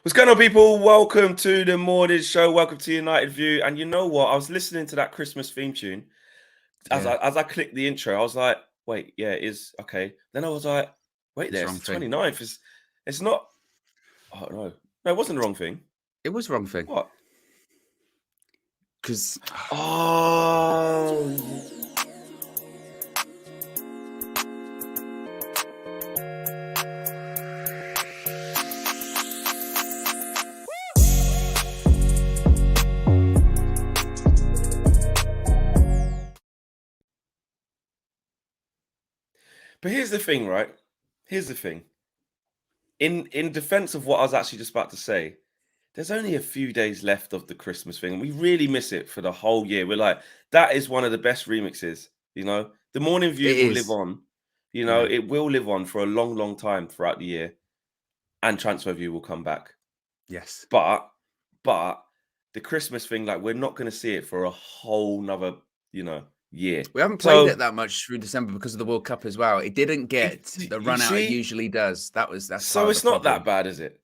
What's going on, people? Welcome to the morning show. Welcome to United View. And you know what? I was listening to that Christmas theme tune. As Yeah, I clicked the intro, I was like, wait, yeah, it is okay. Then I was like, wait, it's the there's wrong the thing. 29th. It's not. Oh no. No, it wasn't the wrong thing. It was the wrong thing What? because Oh, but here's the thing, right? Here's the thing. In defense of what I was actually just about to say, there's only a few days left of the Christmas thing, and we really miss it for the whole year. We're like, that is one of the best remixes, you know. The Morning it View will live is. on, you know, Yeah. it will live on for a long, long time throughout the year, and Transfer View will come back. Yes. But the Christmas thing, like, we're not gonna see it for a whole nother, year. We haven't played it So that much through December because of the World Cup as well. It didn't get the you run out it see, usually does. That's part so of the it's not that problem. bad, is it?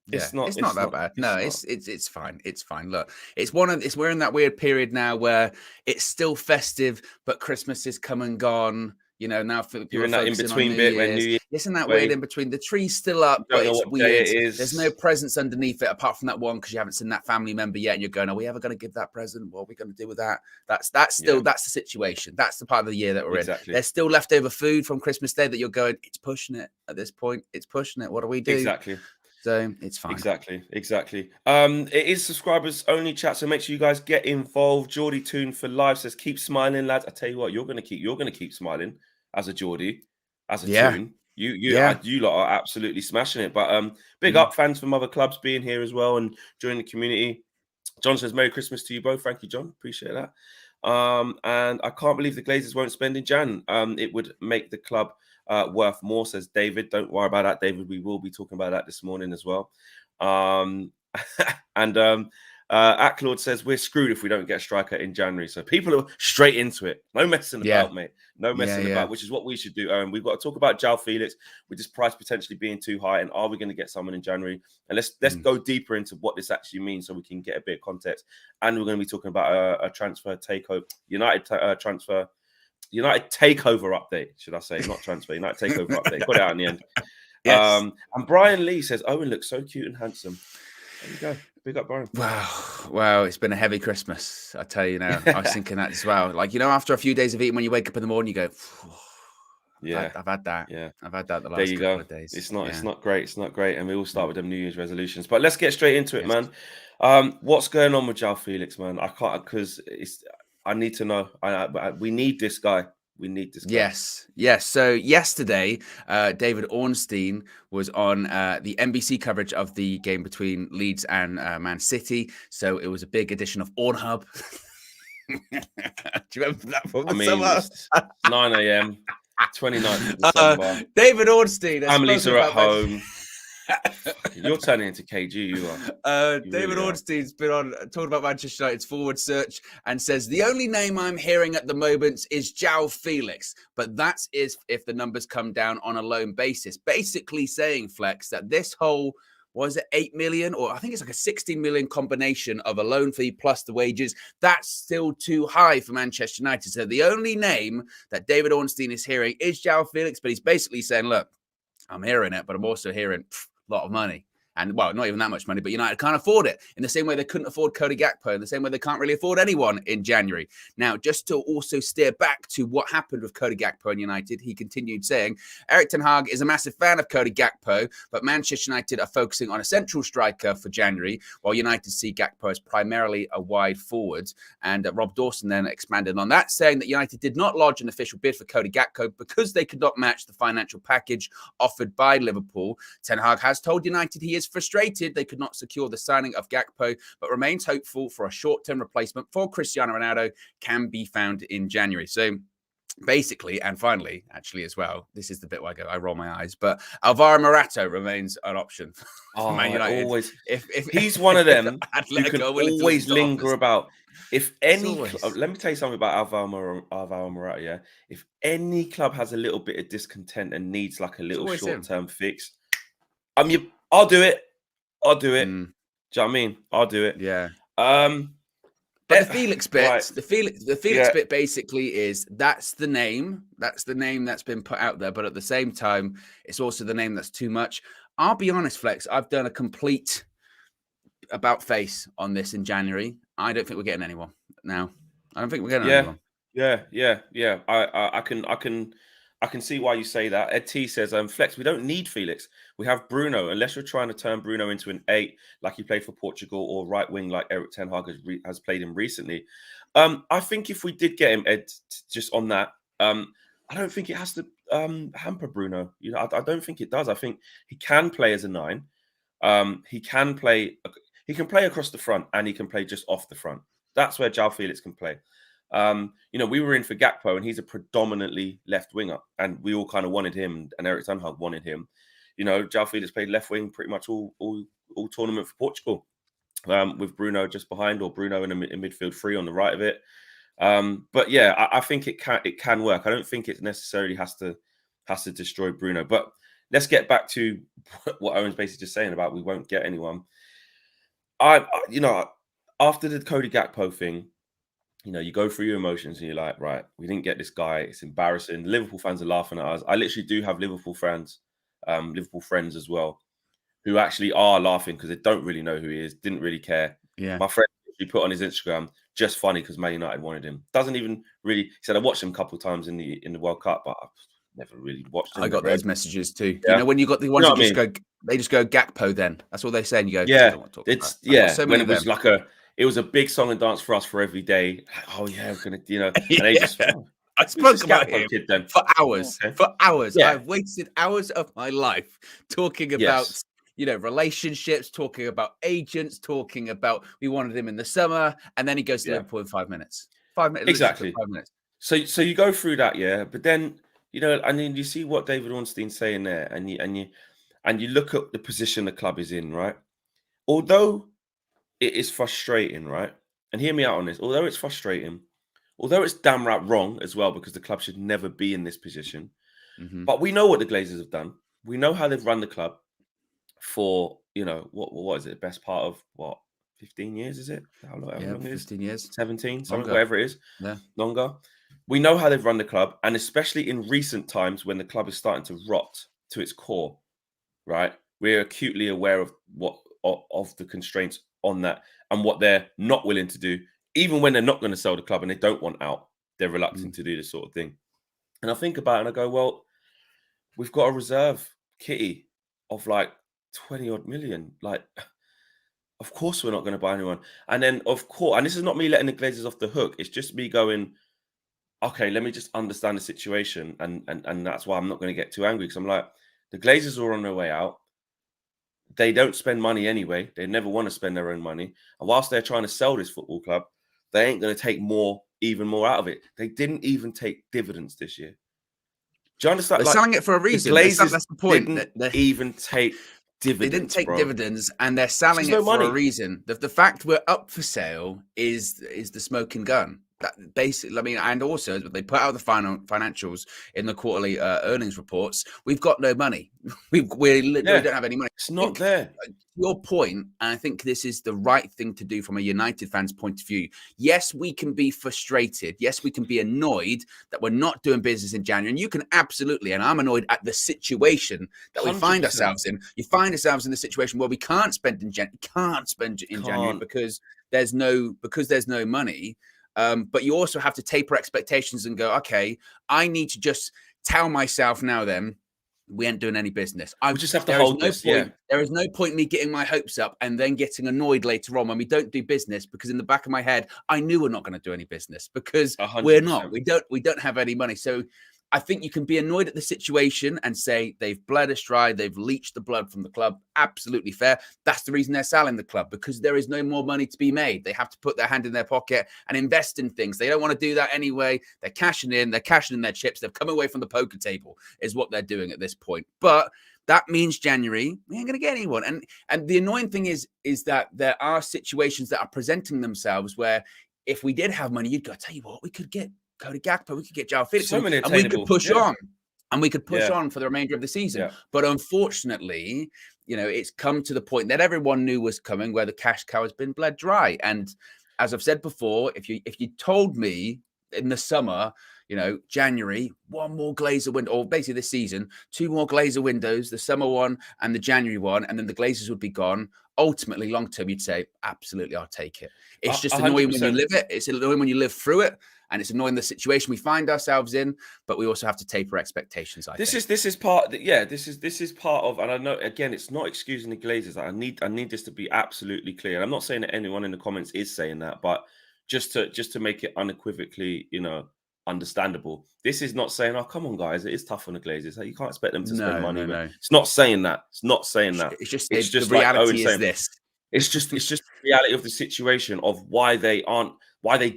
Yeah, it's not It's that not, bad. No, it's not. it's fine. It's fine. Look, we're in that weird period now where it's still festive, but Christmas is come and gone. You know, now people You're are in that focusing on in-between New bit when New Year's. Year's Isn't that weird away, in between? The tree's still you up, but don't know it's what day weird. it There's no is. presents underneath it apart from that one because you haven't seen that family member yet, and you're going, "Are we ever going to give that present? What are we going to do with that?" Yeah, That's the situation. That's the part of the year that we're in. exactly. There's still leftover food from Christmas Day that you're going, "It's pushing it at this point. It's pushing it. What do we do?" Exactly. So it's fine. Exactly. It is subscribers only chat, so make sure you guys get involved. Geordie Toon for live says, "Keep smiling, lads." I tell you what, you're gonna keep smiling as a Geordie, as a Yeah. Toon. Yeah. You lot are absolutely smashing it. But big Mm. up fans from other clubs being here as well and joining the community. John says, "Merry Christmas to you both." Thank you, John. Appreciate that. And I can't believe the Glazers won't spend in Jan. It would make the club worth more, says David. Don't worry about that, David. We will be talking about that this morning as well. Um, and Acklord says, we're screwed if we don't get a striker in January. So people are straight into it. No messing Yeah. about, mate. No messing Yeah. about, which is what we should do. We've got to talk about João Felix with this price potentially being too high. And are we going to get someone in January? And let's go deeper into what this actually means so we can get a bit of context. And we're going to be talking about a transfer takeover, United takeover update, should I say? Not transfer, United takeover update. Got it out in the end. Yes. And Brian Lee says, Owen looks so cute and handsome. There you go. Big up, Brian. Wow. It's been a heavy Christmas. I tell you now. I was thinking that as well. Like, you know, after a few days of eating, when you wake up in the morning, you go, Yeah. I've had that. Yeah. I've had that the There last you couple go. of days. It's not Yeah. great. It's not great. And we all start with them New Year's resolutions. But let's get straight into it, Yes. man. What's going on with João Felix, man? I can't because I need to know. We need this guy. We need this guy. Yes. So yesterday, David Ornstein was on the NBC coverage of the game between Leeds and Man City. So it was a big edition of Ornhub. Do you remember that from the summer? It's 9 a.m., 29th of December. David Ornstein. Families are at home. You're turning into KG, you are. David Ornstein's been on talking about Manchester United's forward search and says the only name I'm hearing at the moment is João Felix, but that's if the numbers come down on a loan basis. Basically saying, Flex, that this whole 8 million, or I think it's like a 16 million combination of a loan fee plus the wages, that's still too high for Manchester United. So the only name that David Ornstein is hearing is João Felix, but he's basically saying, look, I'm hearing it, but I'm also hearing a lot of money. And, well, not even that much money, but United can't afford it in the same way they couldn't afford Cody Gakpo, in the same way they can't really afford anyone in January. Now, just to also steer back to what happened with Cody Gakpo and United, he continued saying, Erik ten Hag is a massive fan of Cody Gakpo, but Manchester United are focusing on a central striker for January, while United see Gakpo as primarily a wide forward. And Rob Dawson then expanded on that, saying that United did not lodge an official bid for Cody Gakpo because they could not match the financial package offered by Liverpool. Ten Hag has told United he is frustrated they could not secure the signing of Gakpo, but remains hopeful for a short-term replacement for Cristiano Ronaldo can be found in January. So basically, and finally, actually as well, this is the bit where I roll my eyes, but Alvaro Morata remains an option for Man United. Always. If he's one of them who can always linger about. If any, let me tell you something about Alvaro Morata. Yeah, if any club has a little bit of discontent and needs like a little short-term fix, I'll do it. I'll do it. Mm, Do you know what I mean? I'll do it. yeah. Um, But the Felix bit, right. the Felix bit basically is that's the name that's been put out there. But at the same time, it's also the name that's too much. I'll be honest, Flex. I've done a complete about face on this in January. I don't think we're getting anyone now. I don't think we're getting anyone. Yeah. I can see why you say that. Ed T says, Flex, we don't need Felix. We have Bruno, unless you're trying to turn Bruno into an 8 like he played for Portugal, or right wing like Eric Ten Hag has played him recently. I think if we did get him, Ed, just on that, I don't think it has to hamper Bruno. You know, I don't think it does. I think he can play as a 9. He can play across the front, and he can play just off the front. That's where João Felix can play. You know, we were in for Gakpo, and he's a predominantly left winger, and we all kind of wanted him, and Eric Ten Hag wanted him. You know, João Felix played left wing pretty much all tournament for Portugal, with Bruno just behind, or Bruno in midfield 3 on the right of it. But yeah, I think it can work. I don't think it necessarily has to destroy Bruno. But let's get back to what Owen's basically just saying about we won't get anyone. You know, after the Cody Gakpo thing, you know, you go through your emotions and you're like, right, we didn't get this guy. It's embarrassing. Liverpool fans are laughing at us. I literally do have Liverpool friends as well, who actually are laughing because they don't really know who he is, didn't really care. Yeah. My friend, he put on his Instagram, just funny because Man United wanted him. Doesn't even really, he said, I watched him a couple of times in the World Cup, but I've never really watched him. I got those messages too. Yeah. You know, when you got the ones that just go Gakpo, then that's all they say, and you go, yeah, don't want to talk it's about yeah. so when it was like it was a big song and dance for us for every day. Oh yeah, we're gonna, you know, and they just. I spoke about him kid, then? for hours. Okay. For hours, Yeah. I've wasted hours of my life talking about, you know, relationships, talking about agents, talking about we wanted him in the summer, and then he goes to Liverpool in 5 minutes. 5 minutes, exactly. 5 minutes. So you go through that, yeah, but then you know, and then you see what David Ornstein's saying there, and you look at the position the club is in, right? Although it is frustrating, right? And hear me out on this. Although it's frustrating, although it's damn right wrong as well, because the club should never be in this position. Mm-hmm. But we know what the Glazers have done. We know how they've run the club for, you know, what is it? Best part of what? 15 years, is it? How long it is? 15 years. 17, something, whatever it is. Yeah. Longer. We know how they've run the club, and especially in recent times when the club is starting to rot to its core, right? We're acutely aware of the constraints on that and what they're not willing to do, even when they're not going to sell the club and they don't want out. They're reluctant to do this sort of thing. And I think about it and I go, well, we've got a reserve kitty of like 20 odd million. Like, of course we're not going to buy anyone. And then, of course, and this is not me letting the Glazers off the hook. It's just me going, okay, let me just understand the situation. And that's why I'm not going to get too angry, because I'm like, the Glazers are on their way out. They don't spend money anyway. They never want to spend their own money. And whilst they're trying to sell this football club, they ain't going to take even more out of it. They didn't even take dividends this year. Do you understand? They're selling it for a reason. That's the point. Didn't even take dividends. They didn't take dividends, and they're selling it for a reason. The fact we're up for sale is the smoking gun. That basically, I mean, and also they put out the financials in the quarterly earnings reports. We've got no money. We don't have any money. It's not there. Your point, and I think this is the right thing to do from a United fan's point of view. Yes, we can be frustrated. Yes, we can be annoyed that we're not doing business in January. And you can absolutely, and I'm annoyed at the situation that we 100%. find ourselves in. You find yourselves in the situation where we can't spend in January because there's no money. But you also have to taper expectations and go, okay, I need to just tell myself now then, we ain't doing any business. We just have to hold this. There is no point in me getting my hopes up and then getting annoyed later on when we don't do business, because in the back of my head, I knew we're not going to do any business because 100%. we're not. We don't have any money. So I think you can be annoyed at the situation and say they've bled us dry, they've leached the blood from the club. Absolutely fair. That's the reason they're selling the club, because there is no more money to be made. They have to put their hand in their pocket and invest in things. They don't want to do that anyway. They're cashing in their chips. They've come away from the poker table is what they're doing at this point. But that means January, we ain't going to get anyone. And the annoying thing is that there are situations that are presenting themselves where if we did have money, you'd go, tell you what, we could get Cody Gakpo, we could get João Felix, and we could push on. and we could push Yeah. on for the remainder of the season. Yeah. But unfortunately, it's come to the point that everyone knew was coming, where the cash cow has been bled dry. And as I've said before, if you told me in the summer, January, one more Glazer window, or basically this season, 2 more Glazer windows, the summer one and the January one, and then the Glazers would be gone. Ultimately, long term, you'd say, absolutely, I'll take it. It's just annoying when you live it. It's annoying when you live through it. And it's annoying the situation we find ourselves in, but we also have to taper expectations. This is part of, and I know again, it's not excusing the Glazers. I need this to be absolutely clear. And I'm not saying that anyone in the comments is saying that, but just to make it unequivocally, understandable. This is not saying, oh, come on, guys, it is tough on the Glazers. You can't expect them to spend money. No. It's not saying that. It's not saying that. It's just the reality like Owen is saying, this. It's just the reality of the situation of why they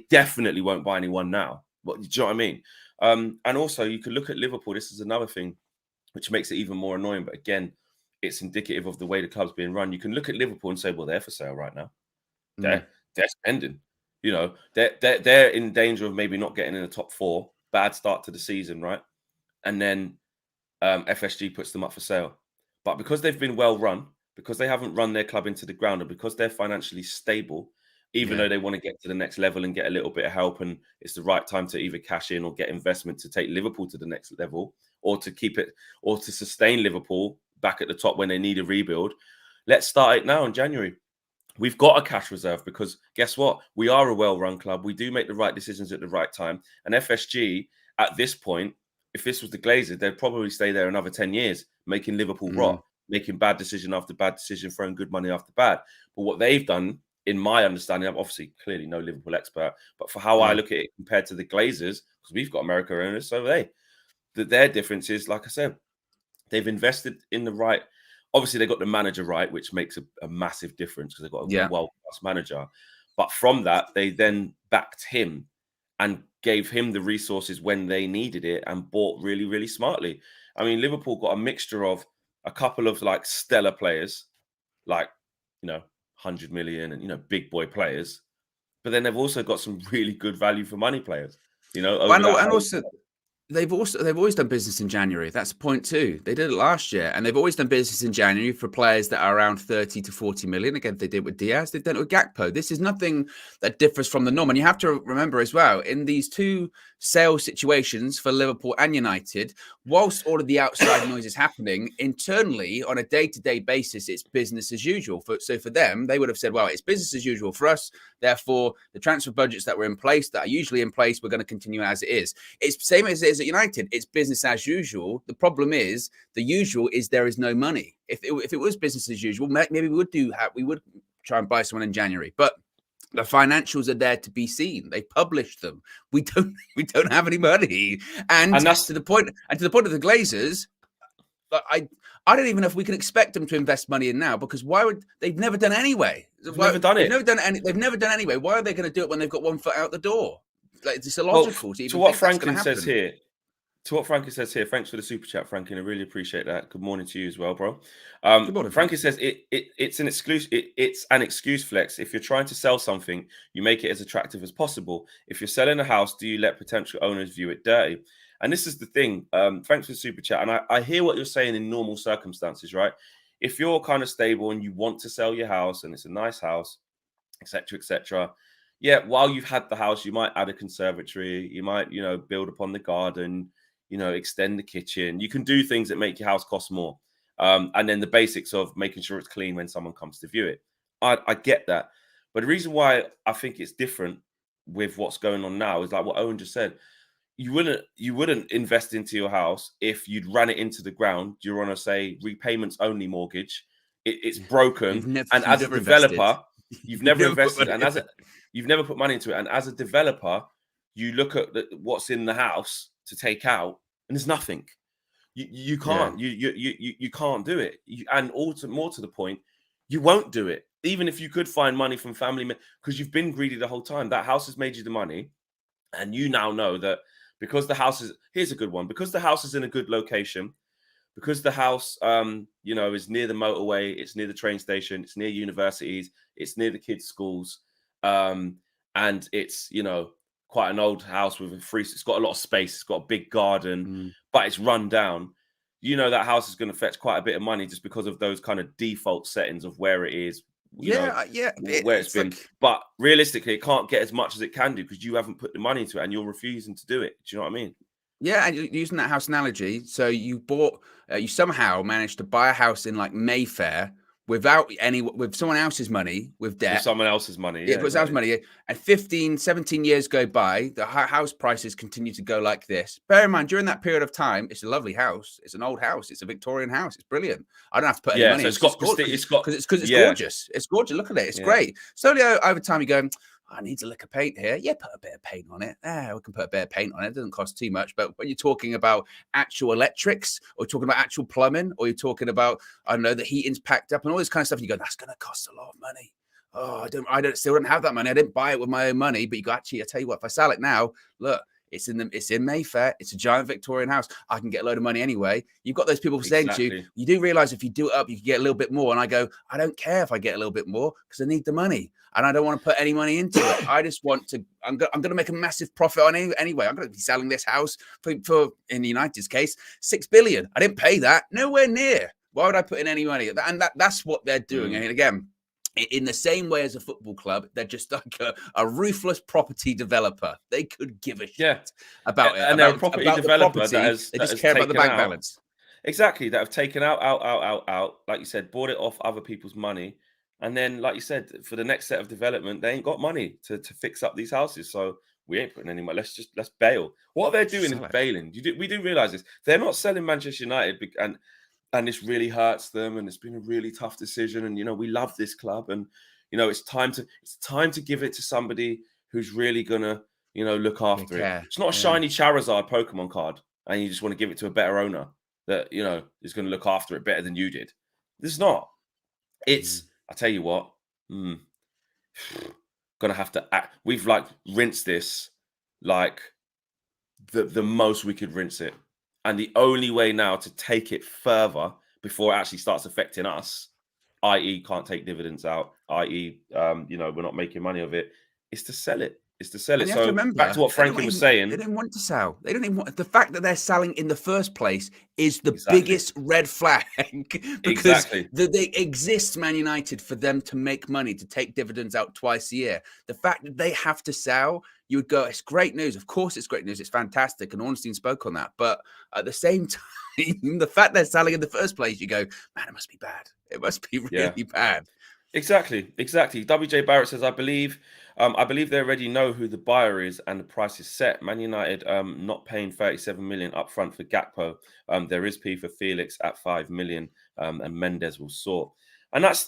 definitely won't buy anyone now. Do you know what I mean? And also you can look at Liverpool. This is another thing which makes it even more annoying. But again, it's indicative of the way the club's being run. You can look at Liverpool and say, well, they're for sale right now. They're spending. They're in danger of maybe not getting in the top 4. Bad start to the season, right? And then FSG puts them up for sale. But because they've been well run, because they haven't run their club into the ground, and because they're financially stable, even though they want to get to the next level and get a little bit of help, and it's the right time to either cash in or get investment to take Liverpool to the next level, or to keep it, or to sustain Liverpool back at the top when they need a rebuild. Let's start it now in January. We've got a cash reserve because guess what? We are a well-run club. We do make the right decisions at the right time. And FSG, at this point, if this was the Glazers, they'd probably stay there another 10 years, making Liverpool rot, making bad decision after bad decision, throwing good money after bad. But what they've done, in my understanding, I'm obviously clearly no Liverpool expert, but for how I look at it compared to the Glazers, because we've got America owners, so their difference is, like I said, they've invested in the right. Obviously, they got the manager right, which makes a massive difference because they've got a world-class manager. But from that, they then backed him and gave him the resources when they needed it and bought really, really smartly. I mean, Liverpool got a mixture of a couple of like stellar players, like 100 million and big boy players, but then they've also got some really good value for money players. Also they've always done business in January. That's the point too. They did it last year, and they've always done business in January for players that are around 30 to 40 million. Again, they did with Diaz, they've done it with Gakpo. This is nothing that differs from the norm. And you have to remember as well, in these 2 sales situations for Liverpool and United, whilst all of the outside noise is happening, internally on a day-to-day basis, it's business as usual. So for them, they would have said, well, it's business as usual for us. Therefore, the transfer budgets that were in place, that are usually in place, we're going to continue as it is. It's the same as it is at United. It's business as usual. The problem is, the usual is there is no money. If it was business as usual, maybe we would try and buy someone in January. But the financials are there to be seen. They publish them. We don't have any money. And that's to the point of the Glazers. I don't even know if we can expect them to invest money in now, because why would they've never done anyway? They've never done it. They've never done anyway. Why are they going to do it when they've got one foot out the door? Like, it's illogical to even what think that's going Franklin to says here. To what Frankie says here, thanks for the super chat, Frankie. I really appreciate that. Good morning to you as well, bro. Good morning, Frankie says it's an excuse. It's an excuse, Flex. If you're trying to sell something, you make it as attractive as possible. If you're selling a house, do you let potential owners view it dirty? And this is the thing. Thanks for the super chat. And I hear what you're saying in normal circumstances, right? If you're kind of stable and you want to sell your house and it's a nice house, etc., etc. Yeah, while you've had the house, you might add a conservatory. You might, build upon the garden. Extend the kitchen. You can do things that make your house cost more. And then the basics of making sure it's clean when someone comes to view it. I get that. But the reason why I think it's different with what's going on now is like what Owen just said. You wouldn't invest into your house if you'd ran it into the ground. You're on a, say, repayments only mortgage. It's broken. And as a developer, you've never invested. And you've never put money into it. And as a developer, you look at what's in the house to take out, and there's nothing. You can't. You can't do it. And also, more to the point, you won't do it, even if you could find money from family, because you've been greedy the whole time. That house has made you the money, and you now know that because the house is. Here's a good one. Because the house is in a good location, because the house, is near the motorway, it's near the train station, it's near universities, it's near the kids' schools, and it's quite an old house with a free. It's got a lot of space. It's got a big garden, but it's run down. You know that house is going to fetch quite a bit of money just because of those kind of default settings of where it is. You know, where it's been. Like, but realistically, it can't get as much as it can do because you haven't put the money into it and you're refusing to do it. Do you know what I mean? yeah, and using that house analogy, so you somehow managed to buy a house in like Mayfair with someone else's money, with debt. With someone else's money. Yeah, with someone else's money. And 15, 17 years go by, the house prices continue to go like this. Bear in mind, during that period of time, it's a lovely house. It's an old house. It's a Victorian house. It's brilliant. I don't have to put any money. So it's gorgeous. It's gorgeous. It's gorgeous. Look at it. It's great. Slowly over time, you go, I need a lick of paint here. Yeah, put a bit of paint on it. We can put a bit of paint on it. It doesn't cost too much. But when you're talking about actual electrics, or talking about actual plumbing, or you're talking about, I don't know, the heating's packed up and all this kind of stuff, you go, that's going to cost a lot of money. Oh, I still don't have that money. I didn't buy it with my own money. But you go, actually, I tell you what, if I sell it now, look, it's in Mayfair. It's a giant Victorian house. I can get a load of money anyway. You've got those people saying to you, you do realize if you do it up, you can get a little bit more. And I go, I don't care if I get a little bit more because I need the money. And I don't want to put any money into it. I just want to, I'm going to make a massive profit on it anyway. I'm going to be selling this house for in the United's case, 6 billion. I didn't pay that. Nowhere near. Why would I put in any money? And that's what they're doing. And again, in the same way as a football club, they're just like a ruthless property developer. They could give a shit about it. And they're a property developer they just care about the bank balance. Exactly. That have taken out, like you said, bought it off other people's money. And then, like you said, for the next set of development, they ain't got money to fix up these houses. So we ain't putting any money. Let's bail. What they're doing is bailing. We do realize this. They're not selling Manchester United, and this really hurts them. And it's been a really tough decision. And, you know, we love this club. And, you know, it's time to give it to somebody who's really going to, you know, look after it. It's not a shiny Charizard Pokemon card. And you just want to give it to a better owner that, you know, is going to look after it better than you did. This is not. It's... I tell you what, gonna have to act. We've like rinsed this like the most we could rinse it, and the only way now to take it further before it actually starts affecting us, i.e., can't take dividends out, i.e., you know, we're not making money of it, is to sell it. So remember, back to what Frankie was saying, they didn't want to sell. They don't even want the fact that they're selling in the first place is the biggest red flag because they exist, Man United, for them to make money, to take dividends out twice a year. The fact that they have to sell, you would go, it's great news. Of course, it's great news. It's fantastic, and Ornstein spoke on that. But at the same time, the fact they're selling in the first place, you go, man, it must be bad. It must be really bad. Exactly. WJ Barrett says, I believe they already know who the buyer is and the price is set. Man United not paying 37 million upfront for Gakpo. There is P for Felix at 5 million, and Mendes will sort. And that's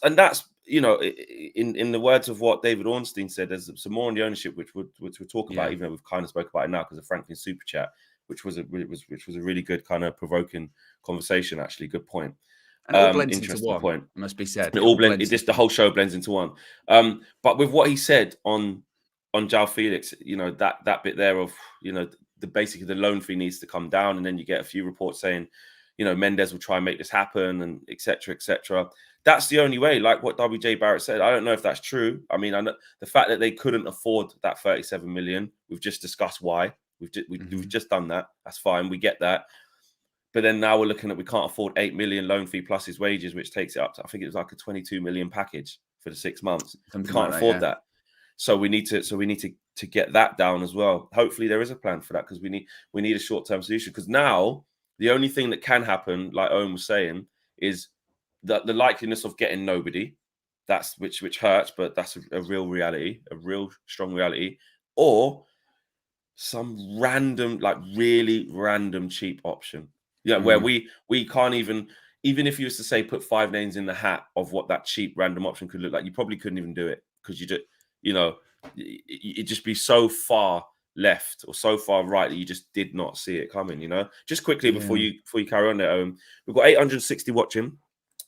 you know, in the words of what David Ornstein said, there's some more on the ownership which we'll talk about, even though we've kind of spoke about it now because of Franklin's super chat, which was a really good kind of provoking conversation. Actually, good point. And it all blends into one. Point. It must be said. It all blends. The whole show blends into one. But with what he said on João Felix, you know, that bit there of, you know, basically the loan fee needs to come down, and then you get a few reports saying, you know, Mendes will try and make this happen, and etc. etc. That's the only way. Like what WJ Barrett said, I don't know if that's true. I mean, I know the fact that they couldn't afford that 37 million. We've just discussed why. We've just done that. That's fine. We get that. But then now we're looking at we can't afford 8 million loan fee plus his wages, which takes it up to, I think it was like a 22 million package for the 6 months. We can't afford that. So we need to get that down as well. Hopefully there is a plan for that, because we need a short-term solution. Because now the only thing that can happen, like Owen was saying, is that the likeliness of getting nobody, that's which hurts, but that's a real reality, a real strong reality, or some random, like really random cheap option. Yeah, where we can't even if you was to say put 5 names in the hat of what that cheap random option could look like, you probably couldn't even do it, because you just, you know, it'd just be so far left or so far right that you just did not see it coming. You know, just quickly before you carry on there, we've got 860 watching,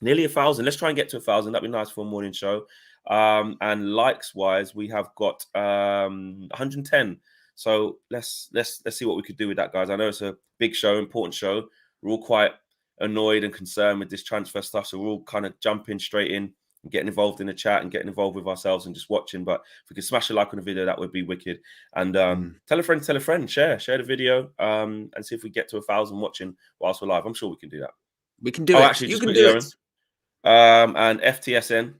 nearly 1,000. Let's try and get to 1,000. That'd be nice for a morning show. And likes wise, we have got 110. So let's see what we could do with that, guys. I know it's a big show, important show. We're all quite annoyed and concerned with this transfer stuff, so we're all kind of jumping straight in and getting involved in the chat and getting involved with ourselves and just watching. But if we could smash a like on the video, that would be wicked. And tell a friend, share the video, and see if we get to 1,000 watching whilst we're live. I'm sure we can do that. We can do it. Actually, You just can quickly, do it. Owen. And FTSN,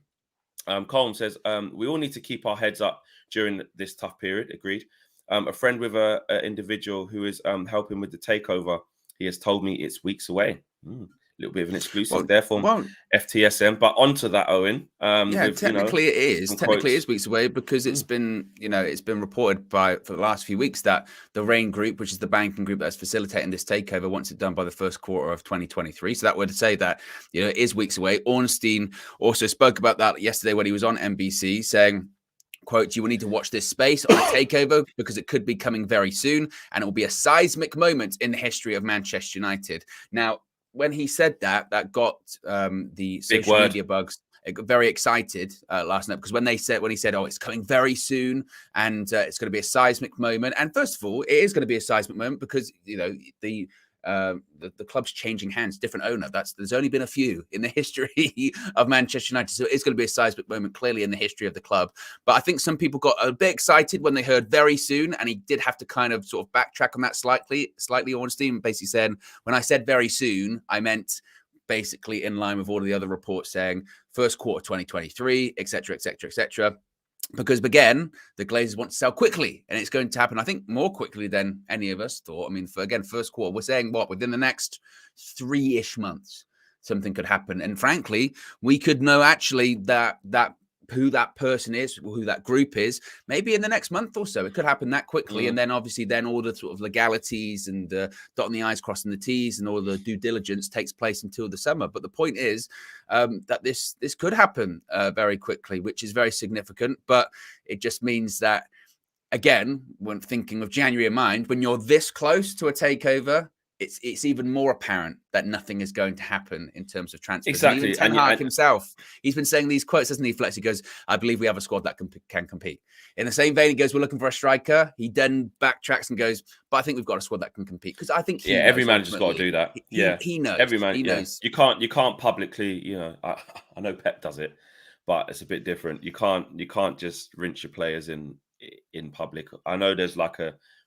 Colin says, we all need to keep our heads up during this tough period. Agreed. A friend with an individual who is helping with the takeover, he has told me it's weeks away. A little bit of an exclusive there from FTSM. But onto that, Owen. Technically it is. Technically it is weeks away because it's been, it's been reported for the last few weeks that the Rain Group, which is the banking group that's facilitating this takeover, wants it done by the first quarter of 2023. So that would say that, it is weeks away. Ornstein also spoke about that yesterday when he was on NBC, saying, quote, you will need to watch this space on a takeover because it could be coming very soon and it will be a seismic moment in the history of Manchester United. Now, when he said that got the social media bugs very excited last night, because when he said, oh, it's coming very soon and it's going to be a seismic moment. And first of all, it is going to be a seismic moment because, the club's changing hands, different owner. There's only been a few in the history of Manchester United. So it's going to be a seismic moment, clearly, in the history of the club. But I think some people got a bit excited when they heard very soon, and he did have to kind of sort of backtrack on that slightly. Ornstein basically said, when I said very soon, I meant basically in line with all of the other reports saying first quarter 2023, etc., etc., etc. Because again, the Glazers want to sell quickly, and it's going to happen, I think, more quickly than any of us thought. I mean, first quarter, we're saying within the next 3-ish months, something could happen. And frankly, we could know actually that who that person is, who that group is, maybe in the next month or so. It could happen that quickly. And then obviously all the sort of legalities and dotting the I's, crossing the T's and all the due diligence takes place until the summer. But the point is that this could happen very quickly, which is very significant. But it just means that, again, when thinking of January in mind, when you're this close to a takeover, it's even more apparent that nothing is going to happen in terms of transfers. Exactly. And even Ten Hag himself, he's been saying these quotes, hasn't he, Flex? He goes, I believe we have a squad that can compete. In the same vein, he goes, we're looking for a striker. He then backtracks and goes, but I think we've got a squad that can compete. Because I think every manager's got to do that. He knows. Every man, he knows. You can't publicly, I know Pep does it, but it's a bit different. You can't just rinse your players in public. I know there's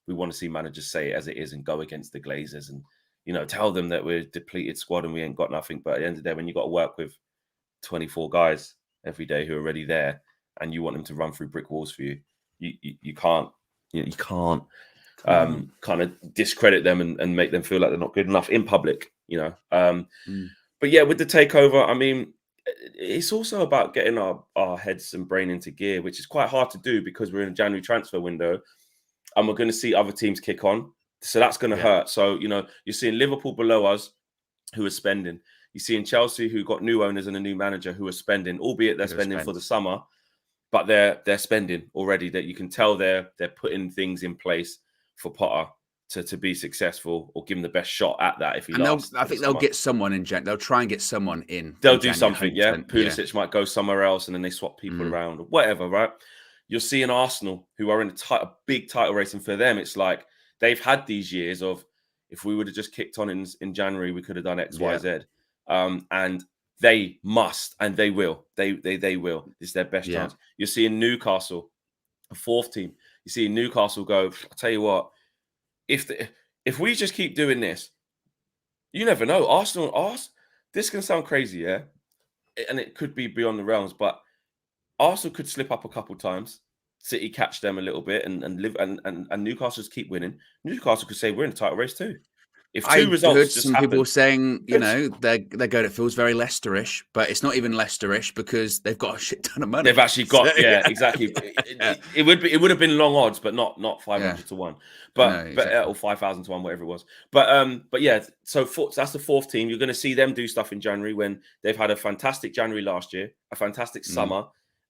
we want to see managers say it as it is and go against the Glazers and, tell them that we're a depleted squad and we ain't got nothing. But at the end of the day, when you've got to work with 24 guys every day who are already there and you want them to run through brick walls for you, you can't kind of discredit them and make them feel like they're not good enough in public, But yeah, with the takeover, I mean, it's also about getting our heads and brain into gear, which is quite hard to do because we're in a January transfer window and we're going to see other teams kick on. So that's going to hurt. So, you're seeing Liverpool below us who are spending. You're seeing Chelsea who got new owners and a new manager who are spending, albeit they're spending for the summer, but they're spending already. That you can tell they're putting things in place for Potter to be successful or give him the best shot at that if he lasts. I think they'll get someone in. They'll try and get someone in. They'll do something, Pulisic might go somewhere else and then they swap people around or whatever, right? You're seeing Arsenal who are in a big title race, and for them, it's like they've had these years of if we would have just kicked on in January, we could have done X, Y, Z. And they must, and they will. They will. It's their best chance. You're seeing Newcastle, a fourth team. You see Newcastle go, I'll tell you what, if we just keep doing this, you never know. Arsenal, this can sound crazy, yeah? And it could be beyond the realms, but Arsenal could slip up a couple times. City catch them a little bit and Newcastle just keep winning. Newcastle could say we're in the title race too. If two results heard just some happen, people saying, they're good. It feels very Leicesterish, but it's not even Leicesterish because they've got a shit ton of money. They've actually got, exactly. It would have been long odds, but not 500 to 1, or 5,000 to 1, whatever it was. But yeah, so that's the fourth team. You're going to see them do stuff in January when they've had a fantastic January last year, a fantastic summer,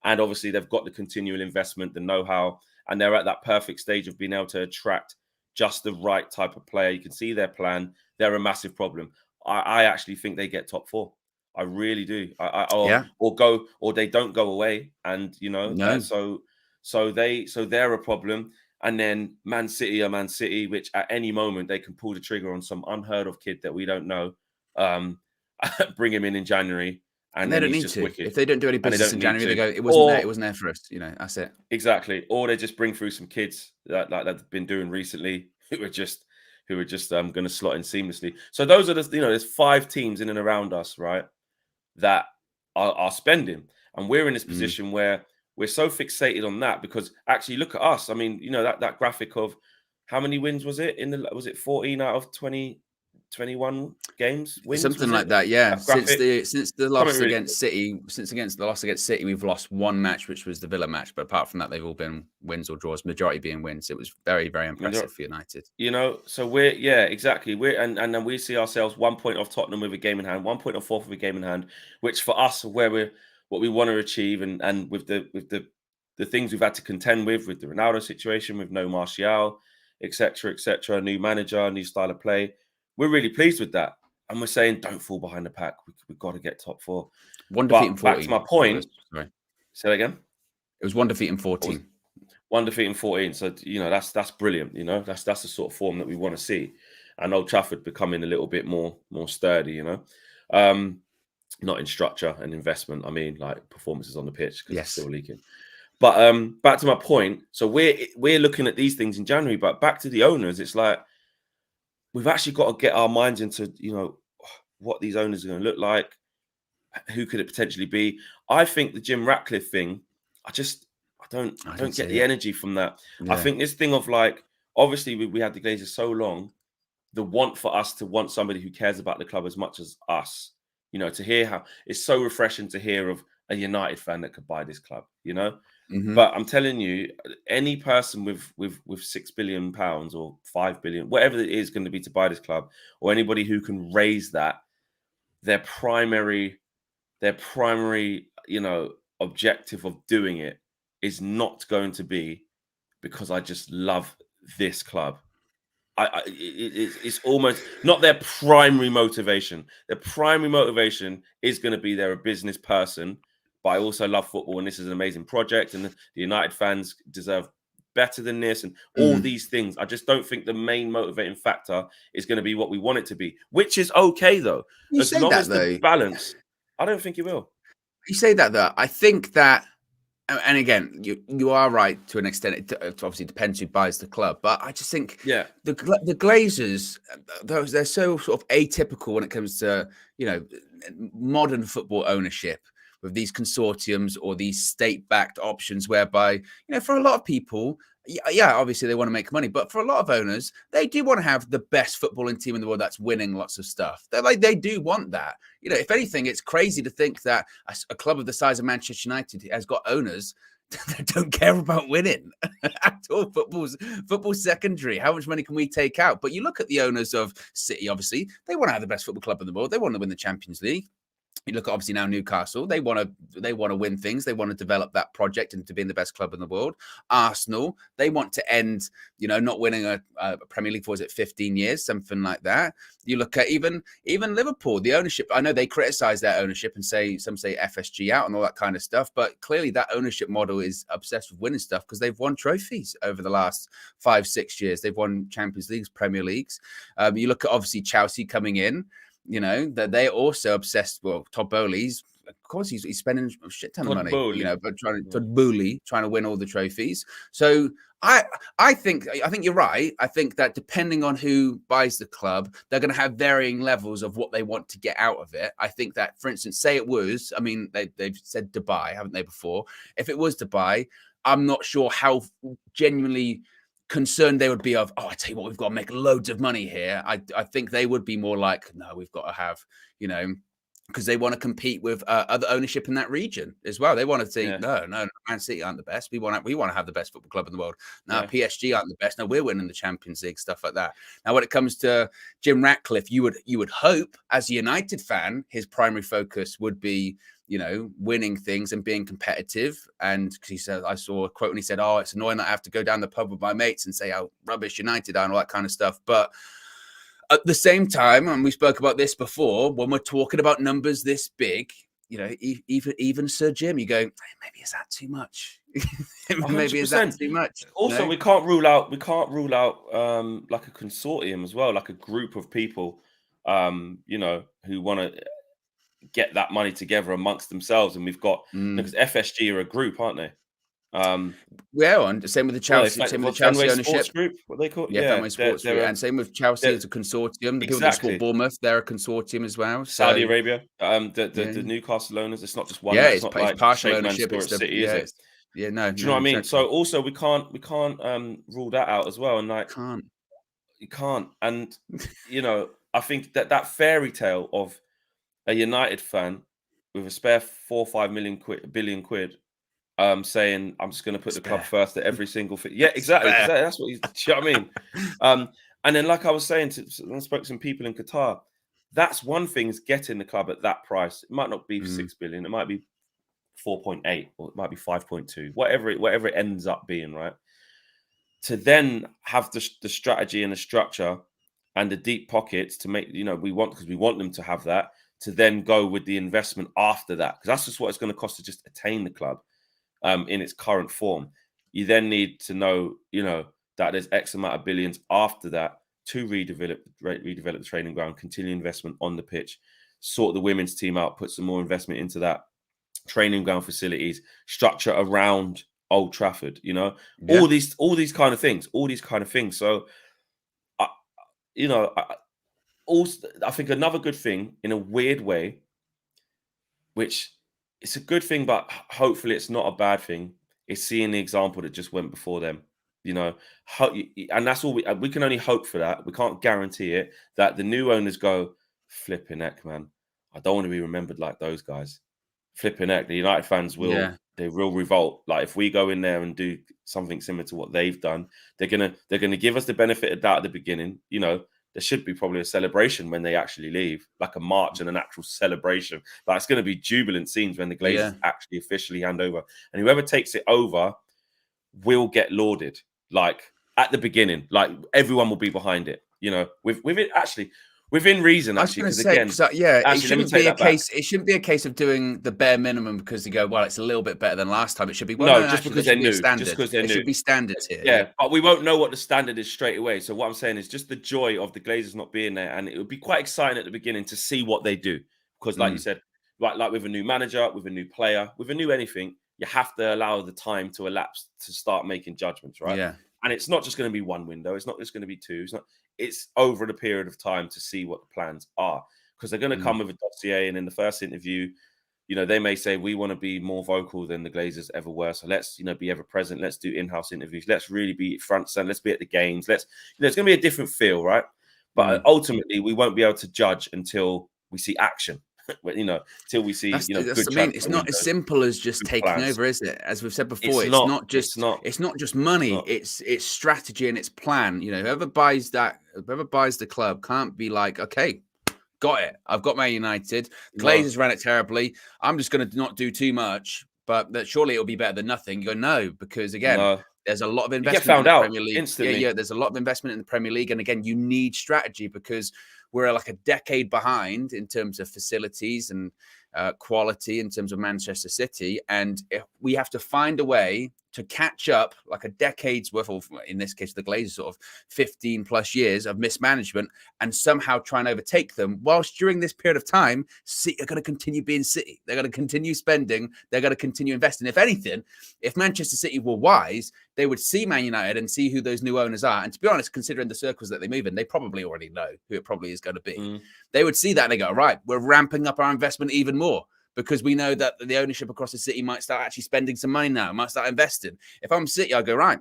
and obviously they've got the continual investment, the know-how, and they're at that perfect stage of being able to attract just the right type of player. You can see their plan. They're a massive problem. I actually think they get top 4. I really do. Or they don't go away. And so they're a problem. And then Man City, which at any moment they can pull the trigger on some unheard of kid that we don't know, bring him in January, And they don't he's need just to. wicked, If they don't do any and they business don't in need January, they to. go, it wasn't there. It wasn't there for us. That's it. Exactly. Or they just bring through some kids that they've been doing recently who are just going to slot in seamlessly. So those are there's 5 teams in and around us, right, that are spending, and we're in this position where we're so fixated on that because actually look at us. I mean, that graphic of how many wins was it was it 14 out of 21 games wins? Something was like it? that, yeah. That graphic? Since the loss Something really, against City, against the loss against City, we've lost one match, which was the Villa match. But apart from that, they've all been wins or draws. Majority being wins. It was very, very impressive for United. So we're exactly. And then we see ourselves 1 point off Tottenham with a game in hand, 1 point off fourth with a game in hand, which for us where what we want to achieve, and with the things we've had to contend with the Ronaldo situation, with no Martial, etc., new manager, new style of play. We're really pleased with that. And we're saying, don't fall behind the pack. We've got to get top 4. One defeat in But 14. back to my point. Sorry. Say that again. It was 1 defeat in 14. 1 defeat in 14. So, that's brilliant. That's the sort of form that we want to see. And Old Trafford becoming a little bit more sturdy, not in structure and investment. I mean, like performances on the pitch because it's still leaking. But back to my point. So we're looking at these things in January, but back to the owners, it's like we've actually got to get our minds into, what these owners are going to look like. Who could it potentially be? I think the Jim Ratcliffe thing, I don't get the energy from that. Yeah. I think this thing of like, obviously we had the Glazers so long, the want for us to want somebody who cares about the club as much as us, to hear how it's so refreshing to hear of a United fan that could buy this club, But I'm telling you, any person with £6 billion or 5 billion, whatever it is going to be to buy this club, or anybody who can raise that, their primary, objective of doing it is not going to be because I just love this club. It's almost not their primary motivation. Their primary motivation is going to be they're a business person, but I also love football and this is an amazing project and the United fans deserve better than this and all these things. I just don't think the main motivating factor is going to be what we want it to be, which is okay though. As long as the balance, I don't think it will. You say that though. I think that, and again, you are right to an extent. It obviously depends who buys the club, but I just think the Glazers, they're so sort of atypical when it comes to modern football ownership with these consortiums or these state-backed options, whereby for a lot of people, obviously they want to make money, but for a lot of owners, they do want to have the best footballing team in the world that's winning lots of stuff. They do want that. If anything, it's crazy to think that a club of the size of Manchester United has got owners that don't care about winning at all. Football's secondary. How much money can we take out? But you look at the owners of City, obviously, they want to have the best football club in the world. They want to win the Champions League. You look at obviously now Newcastle, they want to win things. They want to develop that project into being the best club in the world. Arsenal, they want to end, not winning a Premier League for 15 years, something like that. You look at even Liverpool, the ownership. I know they criticize their ownership and some say FSG out and all that kind of stuff, but clearly that ownership model is obsessed with winning stuff because they've won trophies over the last 5-6 years. They've won Champions Leagues, Premier Leagues. You look at obviously Chelsea coming in. That they're also obsessed. Well, Todd Bowley's, of course, he's spending a shit ton of money, but trying to win all the trophies. So I think you're right. I think that depending on who buys the club, they're going to have varying levels of what they want to get out of it. I think that, for instance, say it was, I mean, they've said Dubai, haven't they, before? If it was Dubai, I'm not sure how genuinely concerned they would be of, I tell you what, we've got to make loads of money here. I think they would be more like, no, we've got to have, because they want to compete with other ownership in that region as well. They want to say, no, Man City aren't the best. We want to have the best football club in the world. No, PSG aren't the best. No, we're winning the Champions League, stuff like that. Now, when it comes to Jim Ratcliffe, you would hope, as a United fan, his primary focus would be, winning things and being competitive. And he said, I saw a quote and he said, it's annoying that I have to go down the pub with my mates and say how rubbish United are and all that kind of stuff. But at the same time, and we spoke about this before, when we're talking about numbers this big, even Sir Jim, you go, maybe is that too much? Maybe is that too much? Also, we can't rule out like a consortium as well, like a group of people, who want to get that money together amongst themselves. And we've got because FSG are a group, aren't they? Yeah, and same with the Chelsea, same with the Chelsea Fenway ownership. Sports Group, what they call? Yeah, Fenway Sports Group, and same with Chelsea as a consortium. The people that support Bournemouth, they're a consortium as well. Saudi Arabia, the Newcastle owners. It's not just one. Yeah, it's not like partial Sheikh ownership. Mansour City, is it? No. Do you know what I mean? Exactly. So also we can't rule that out as well. And like you can't. And you know, I think that fairy tale of a United fan with a spare 4 or 5 billion quid, saying I'm just going to put the club first at every single thing. Yeah, exactly. That's what he's. Do you know what I mean? And then, like I was saying, I spoke to some people in Qatar. That's one thing, is getting the club at that price. It might not be 6 billion. It might be 4.8, or it might be 5.2. Whatever it ends up being, right? To then have the strategy and the structure and the deep pockets to make, because we want them to have that, to then go with the investment after that, because that's just what it's going to cost to just attain the club in its current form. You then need to know, that there's X amount of billions after that to redevelop the training ground, continue investment on the pitch, sort the women's team out, put some more investment into that, training ground facilities, structure around Old Trafford, all these kind of things, So, I think another good thing, in a weird way, which it's a good thing, but hopefully it's not a bad thing, is seeing the example that just went before them, and that's all we can only hope for that. We can't guarantee it, that the new owners go, flipping heck, man, I don't want to be remembered like those guys. Flipping heck, the United fans will revolt. Like, if we go in there and do something similar to what they've done, they're gonna give us the benefit of doubt at the beginning. There should be probably a celebration when they actually leave, like a march and an actual celebration. But it's going to be jubilant scenes when the Glazers actually officially hand over, and whoever takes it over will get lauded. Like, at the beginning, like, everyone will be behind it. With it actually. Within reason, actually, because again, it shouldn't be a case. It shouldn't be a case of doing the bare minimum because you go, well, it's a little bit better than last time. It should be just because they're new. Just because they're new. Should be standards here. Yeah, but we won't know what the standard is straight away. So what I'm saying is just the joy of the Glazers not being there, and it would be quite exciting at the beginning to see what they do, because, like you said, like with a new manager, with a new player, with a new anything, you have to allow the time to elapse to start making judgments, right? Yeah. And it's not just going to be one window. It's not just going to be two. It's over the period of time to see what the plans are, because they're going to come with a dossier. And in the first interview, they may say, we want to be more vocal than the Glazers ever were. So let's, be ever present. Let's do in-house interviews. Let's really be front center. Let's be at the games. It's going to be a different feel, right? But ultimately, we won't be able to judge until we see action. Till we see, That's good. I mean, it's not as simple as just taking over, is it? As we've said before, it's not just money. It's strategy and it's plan. Whoever buys the club can't be like, okay, got it. I've got Man United. Glazers ran it terribly. I'm just going to not do too much, but that surely it'll be better than nothing. You go, no, because again, there's a lot of investment in the Premier League. Instantly. Yeah, there's a lot of investment in the Premier League, and again, you need strategy, because we're like a decade behind in terms of facilities and quality in terms of Manchester City. And if we have to find a way to catch up, like a decade's worth of, in this case, the Glazers, sort of 15 plus years of mismanagement, and somehow try and overtake them, whilst during this period of time, City are going to continue being City. They're going to continue spending. They're going to continue investing. If anything, if Manchester City were wise, they would see Man United and see who those new owners are. And to be honest, considering the circles that they move in, they probably already know who it probably is going to be. They would see that and they go, right, we're ramping up our investment even more, because we know that the ownership across the city might start actually spending some money now, might start investing. If I'm City, I'll go, right,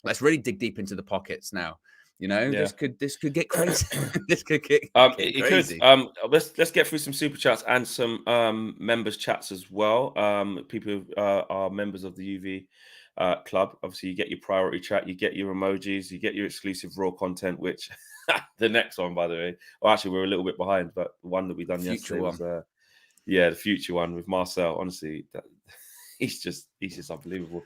let's really dig deep into the pockets now. This could get crazy. This could get crazy. Let's get through some super chats and some members chats as well. People who are members of the UV club. Obviously, you get your priority chat, you get your emojis, you get your exclusive raw content, which the next one, by the way, well, actually, we're a little bit behind, but the one that we done yesterday was the future one with Marcel. Honestly, he's just unbelievable.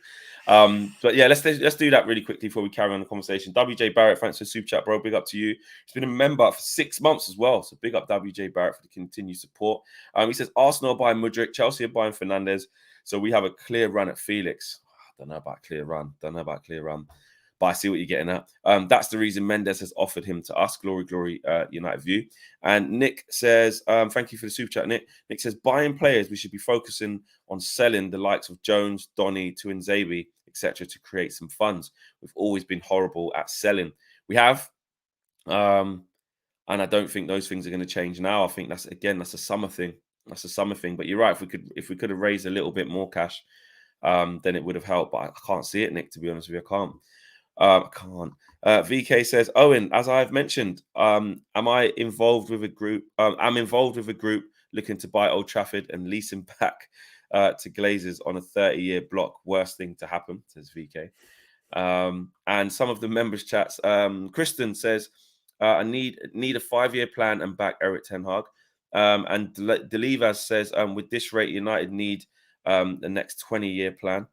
But yeah, let's do that really quickly before we carry on the conversation. WJ Barrett, thanks for the super chat, bro. Big up to you. He's been a member for 6 months as well, so big up WJ Barrett for the continued support. He says Arsenal are buying Mudryk, Chelsea are buying Fernandes, so we have a clear run at Felix. I don't know about clear run. But I see what you're getting at. That's the reason Mendes has offered him to us. Glory, glory, United View. And Nick says, thank you for the super chat, Nick. Nick says, buying players, we should be focusing on selling the likes of Jones, Donny, Tuanzebe, etc., to create some funds. We've always been horrible at selling. We have. And I don't think those things are going to change now. I think that's a summer thing. That's a summer thing. But you're right. If we could have raised a little bit more cash, then it would have helped. But I can't see it, Nick. To be honest with you, I can't. VK says, Owen, as I've mentioned, am I involved with a group? I'm involved with a group looking to buy Old Trafford and lease him back to Glazers on a 30-year block. Worst thing to happen, says VK. And some of the members' chats. Kristen says, I need a 5-year plan and back Eric Ten Hag. And Delivas says, with this rate, United need the next 20-year plan.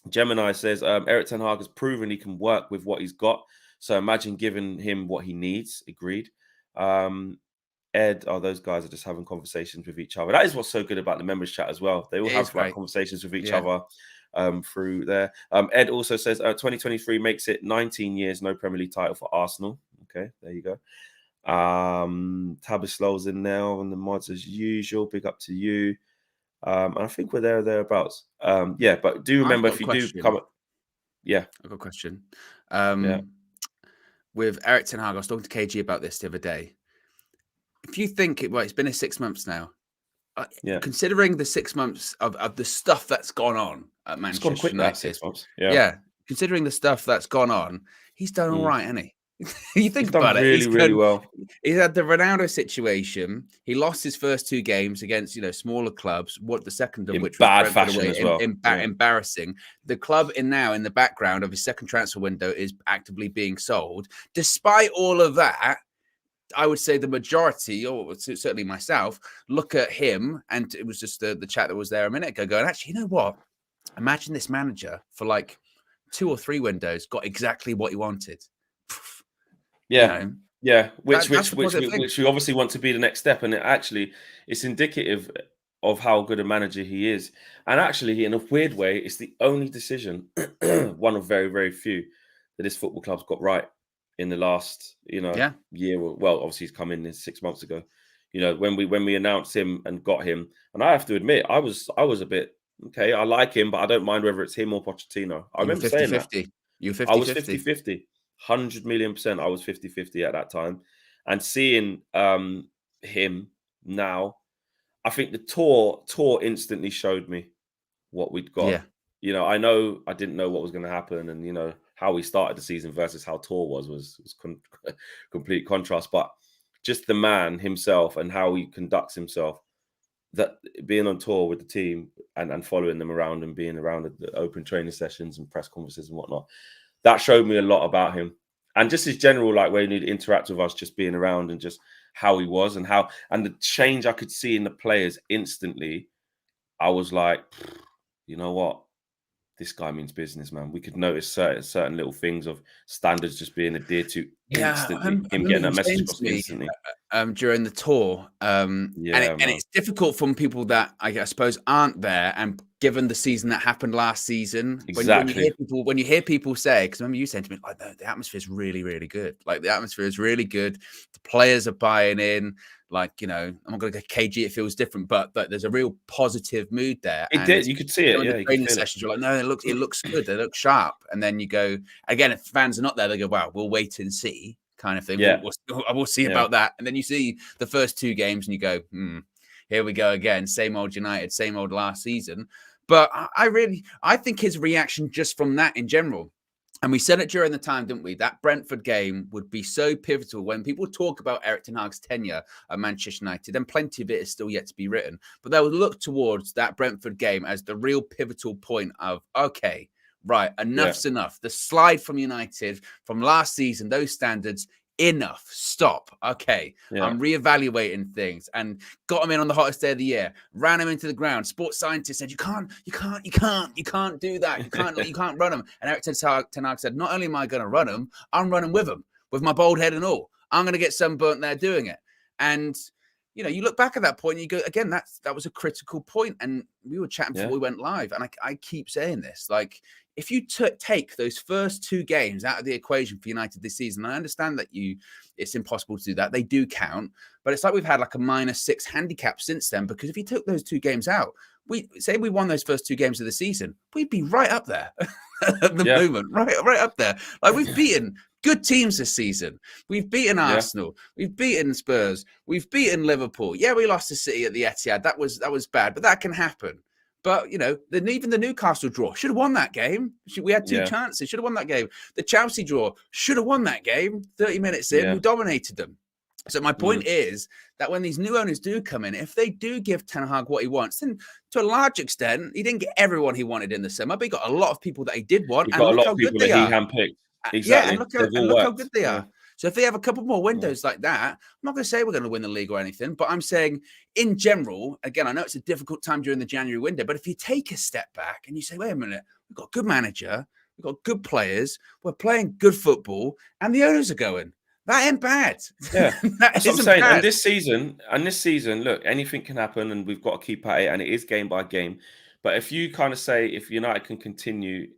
Gemini says, Eric Ten Hag has proven he can work with what he's got. So imagine giving him what he needs. Agreed. Ed, those guys are just having conversations with each other. That is what's so good about the members chat as well. They all have conversations with each other through there. Ed also says, 2023 makes it 19 years, no Premier League title for Arsenal. Okay, there you go. Tabislow's in there on the mods as usual. Big up to you. And I think we're thereabouts. But do remember if you do come up. Yeah. I've got a question. With Eric Ten Hag, I was talking to KG about this the other day. If you think it's been 6 months now. Considering the 6 months of the stuff that's gone on at Manchester United. That 6 months. Considering the stuff that's gone on, he's done all right, hasn't he? You think he's about it. He's really well. He's had the Ronaldo situation. He lost his first 2 games against smaller clubs. What the second of which bad was fashion as well. Embarrassing. The club in the background of his second transfer window is actively being sold. Despite all of that, I would say the majority, or certainly myself, look at him, and it was just the chat that was there a minute ago, going, actually, you know what? Imagine this manager for like 2 or 3 windows got exactly what he wanted. Which we obviously want to be the next step, and it's indicative of how good a manager he is. And actually, in a weird way, it's the only decision, one of very, very few, that this football club's got right in the last year. Well, obviously he's come in 6 months ago. When we announced him and got him, and I have to admit, I was a bit okay. I like him, but I don't mind whether it's him or Pochettino. I remember saying that. You 50-50. I was 50-50. 100 million%. I was 50-50 at that time. And seeing him now, I think the tour instantly showed me what we'd got. I know I didn't know what was going to happen, and how we started the season versus how tour was complete contrast. But just the man himself and how he conducts himself, that being on tour with the team and following them around and being around at the open training sessions and press conferences and whatnot, that showed me a lot about him. And just his general way he interact with us, just being around, and just how he was and the change I could see in the players instantly. I was like, you know what? This guy means business, man. We could notice certain little things of standards just being adhered to instantly. Him getting that message across instantly. During the tour. And it's difficult from people that I suppose aren't there, and given the season that happened last season, exactly. When you hear people say, because I remember you saying to me, like, the atmosphere is really, really good. Like, the atmosphere is really good. The players are buying in. Like, I'm not going to go KG, it feels different, but there's a real positive mood there. It did. You could see it. The training sessions, you're like, no, it looks good. They look sharp. And then you go, again, if fans are not there, they go, wow, we'll wait and see, kind of thing. Yeah. We'll see about that. And then you see the first 2 games and you go, here we go again. Same old United, same old last season. But I think his reaction just from that in general, and we said it during the time, didn't we? That Brentford game would be so pivotal. When people talk about Eric Ten Hag's tenure at Manchester United, and plenty of it is still yet to be written, but they will look towards that Brentford game as the real pivotal point of, okay, right, enough's enough. The slide from United from last season, those standards, enough. Stop. Okay. I'm reevaluating things, and got him in on the hottest day of the year, ran him into the ground. Sports scientists said, you can't do that. You can't run him. And Eric Ten Hag said, not only am I going to run him, I'm running with him, with my bald head and all. I'm going to get sunburnt there doing it. And you know, you look back at that point and you go, again, that was a critical point. And we were chatting before we went live. And I keep saying this, like, if you take those first 2 games out of the equation for United this season, I understand that it's impossible to do that. They do count, but it's like we've had like a -6 handicap since then, because if you took those 2 games out, we won those first 2 games of the season, we'd be right up there at the moment, right up there. Like, we've beaten good teams this season. We've beaten Arsenal. We've beaten Spurs. We've beaten Liverpool. Yeah, we lost to City at the Etihad. That was bad, but that can happen. But, you know, even the Newcastle draw should have won that game. We had 2 chances, should have won that game. The Chelsea draw should have won that game. 30 minutes in, we dominated them. So my point is that when these new owners do come in, if they do give Ten Hag what he wants, then to a large extent, he didn't get everyone he wanted in the summer, but he got a lot of people that he did want. He got a lot of people that he handpicked. Exactly. Yeah, and look how good they are. So if they have a couple more windows like that, I'm not going to say we're going to win the league or anything, but I'm saying in general, again, I know it's a difficult time during the January window, but if you take a step back and you say, wait a minute, we've got a good manager, we've got good players, we're playing good football, and the owners are going, that ain't bad. Yeah, that's what I'm saying. And this season, look, anything can happen, and we've got to keep at it, and it is game by game. But if you kind of say, if United can continue,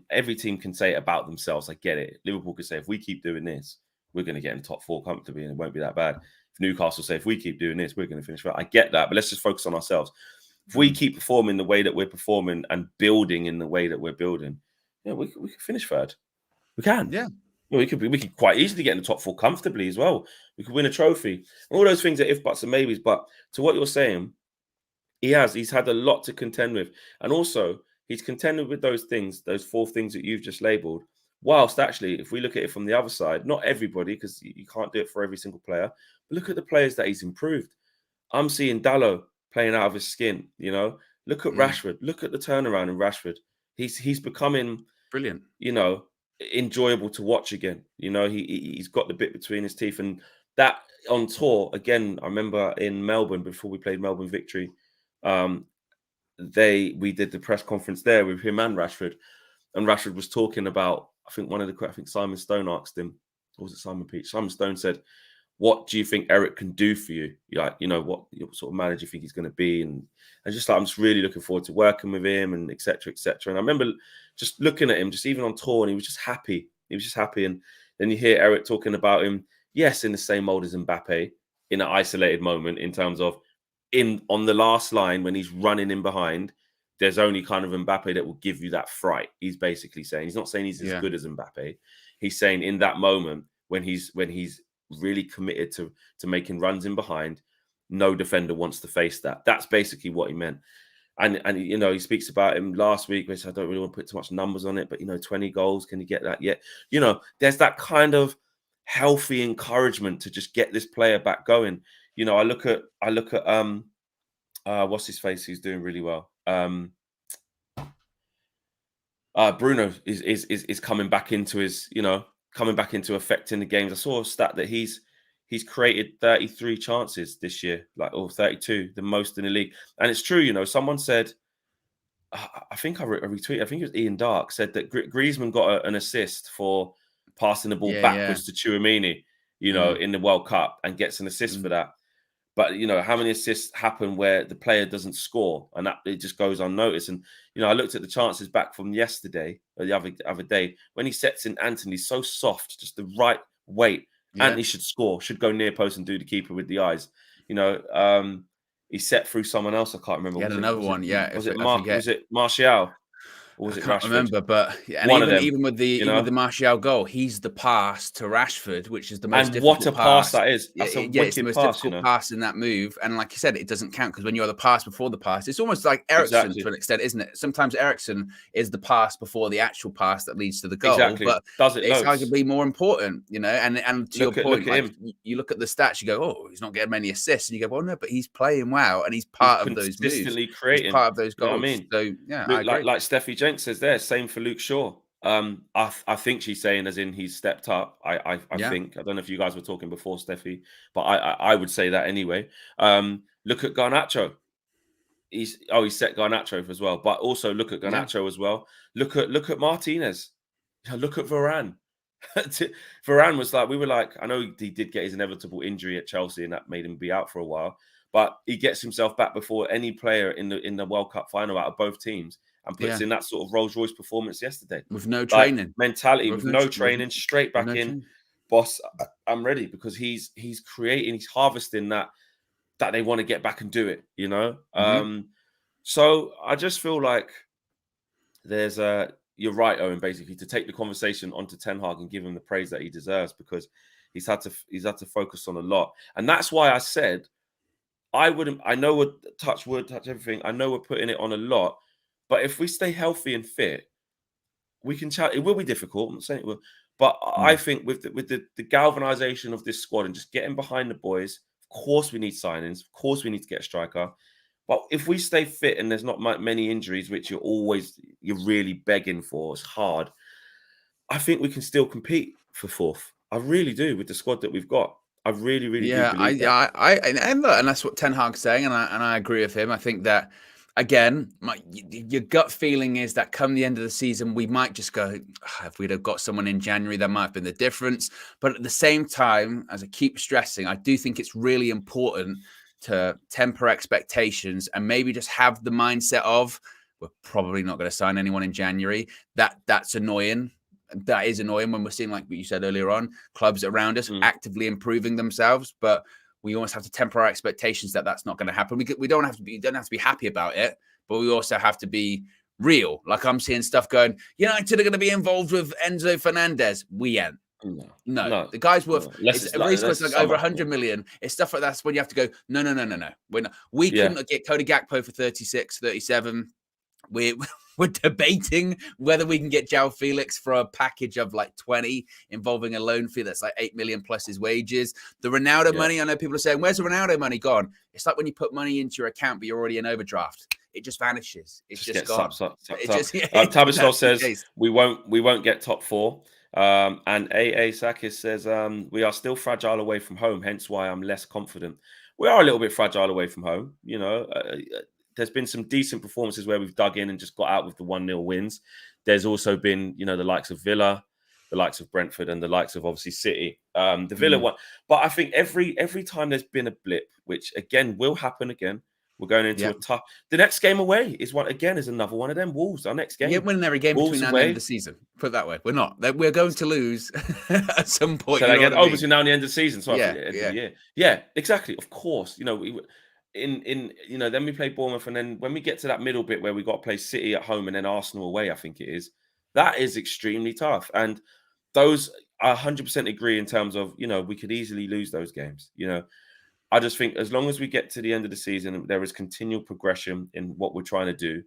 every team can say it about themselves. I get it. Liverpool could say, if we keep doing this, we're going to get in the top 4 comfortably, and it won't be that bad. If Newcastle say, if we keep doing this, we're going to finish right. I get that, but let's just focus on ourselves. If we keep performing the way that we're performing and building in the way that we're building, we can finish 3rd. We can. Yeah. We could quite easily get in the top 4 comfortably as well. We could win a trophy. All those things are if, buts, and maybes. But to what you're saying, he's had a lot to contend with. And also, he's contended with those things, those 4 things that you've just labelled. Whilst actually, if we look at it from the other side, not everybody, because you can't do it for every single player, but look at the players that he's improved. I'm seeing Dalot playing out of his skin, you know. Look at Rashford. Look at the turnaround in Rashford. He's becoming brilliant, you know, enjoyable to watch again. You know, he's got the bit between his teeth. And that on tour, again, I remember in Melbourne, before we played Melbourne Victory, we did the press conference there with him and Rashford. And Rashford was talking about, I think Simon Stone asked him, or was it Simon Peach? Simon Stone said, what do you think Eric can do for you? Like, you know, what sort of manager you think he's going to be? And just like, I'm just really looking forward to working with him, and et cetera, et cetera. And I remember just looking at him, just even on tour, and he was just happy. And then you hear Eric talking about him, yes, in the same mold as Mbappe, in an isolated moment, in terms of on the last line when he's running in behind, there's only kind of Mbappe that will give you that fright. He's basically saying, he's not saying he's as good as Mbappe. He's saying in that moment when he's really committed to making runs in behind, no defender wants to face that. That's basically what he meant. And you know, he speaks about him last week, which I don't really want to put too much numbers on it, but you know, 20 goals, can he get that yet? You know, there's that kind of healthy encouragement to just get this player back going. You know, I look at what's his face, who's doing really well. Bruno is coming back into his, you know, coming back into effect in the games. I saw a stat that he's created 33 chances this year, or 32, the most in the league. And it's true, you know, someone said, I think I retweeted, I think it was Ian Dark, said that Griezmann got an assist for passing the ball backwards to Tchouaméni, you know, in the World Cup, and gets an assist for that. But, you know, how many assists happen where the player doesn't score and that it just goes unnoticed? And, you know, I looked at the chances back from yesterday, or the other day, when he sets in Antony, so soft, just the right weight. Antony should score, should go near post and do the keeper with the eyes. You know, he set through someone else. I can't remember. He had another one. Was it Martial? Or was it Rashford? I can't remember, but even with the Martial goal, he's the pass to Rashford, which is the most difficult pass. And what a pass that is! That's a wicked it's the most difficult pass in that move. And like you said, it doesn't count because when you're the pass before the pass, it's almost like Eriksen to an extent, isn't it? Sometimes Eriksen is the pass before the actual pass that leads to the goal. Exactly. But it's arguably more important, you know. And to your point, like, you look at the stats, you go, "Oh, he's not getting many assists," and you go, "Well, no, but he's playing well, and he's part of those moves. He's part of those goals." You know what I mean? So yeah, I agree. Like Steffi Jenks says there, same for Luke Shaw. I think she's saying as in he's stepped up. I think, I don't know if you guys were talking before, Steffi, but I would say that anyway. Look at Garnacho. He's set Garnacho as well, but also look at Garnacho as well. Look at Martinez. Look at Varane. Varane was like, we were like, I know he did get his inevitable injury at Chelsea and that made him be out for a while, but he gets himself back before any player in the World Cup final out of both teams and puts in that sort of Rolls Royce performance yesterday. With no Like, training. mentality, with no training, straight back in. Training. Boss, I'm ready, because he's creating, he's harvesting that they want to get back and do it, you know? So I just feel like there's you're right, Owen, basically, to take the conversation onto Ten Hag and give him the praise that he deserves, because he's had to focus on a lot. And that's why I said I know we're touch everything. I know we're putting it on a lot, but if we stay healthy and fit, we can chat. It will be difficult. I'm not saying it will, but I think with the galvanization of this squad and just getting behind the boys, of course we need signings. Of course we need to get a striker. But if we stay fit and there's not many injuries, which you're really begging for, it's hard. I think we can still compete for fourth. I really do, with the squad that we've got. I really, really do believe that. And that's what Ten Hag's saying, and I agree with him. I think that, again, your gut feeling is that come the end of the season, we might just go, if we'd have got someone in January, that might have been the difference. But at the same time, as I keep stressing, I do think it's really important to temper expectations and maybe just have the mindset of, we're probably not going to sign anyone in January. That's annoying. That is annoying when we're seeing, like what you said earlier on, clubs around us actively improving themselves. But we almost have to temper our expectations that that's not going to happen. We don't have to be happy about it, but we also have to be real. Like, I'm seeing stuff going, United are going to be involved with Enzo Fernandez. We ain't. No. The guy's worth like over 100 million. It's stuff like that's when you have to go, no. We're not. We couldn't get Cody Gakpo for 36, 37. We're debating whether we can get João Felix for a package of like 20, involving a loan fee that's like 8 million plus his wages. The Ronaldo money, I know people are saying, where's the Ronaldo money gone? It's like when you put money into your account, but you're already in overdraft. It just vanishes. It's just gone. Tabasol says we won't get top four. And AA Sakis says we are still fragile away from home, hence why I'm less confident. We are a little bit fragile away from home, there's been some decent performances where we've dug in and just got out with the 1-0 wins. There's also been, the likes of Villa, the likes of Brentford, and the likes of, obviously, City. The Villa one. But I think every time there's been a blip, which, again, will happen again, we're going into a tough... The next game away is another one of them. Wolves, our next game. You're winning every game between now and the end of the season. Put it that way. We're not. We're going to lose at some point. Between now and the end of the season. So yeah, exactly. Of course. Then we play Bournemouth, and then when we get to that middle bit where we got to play City at home and then Arsenal away, I think it is, that is extremely tough. And those, I 100% agree in terms of, we could easily lose those games. I just think as long as we get to the end of the season, there is continual progression in what we're trying to do,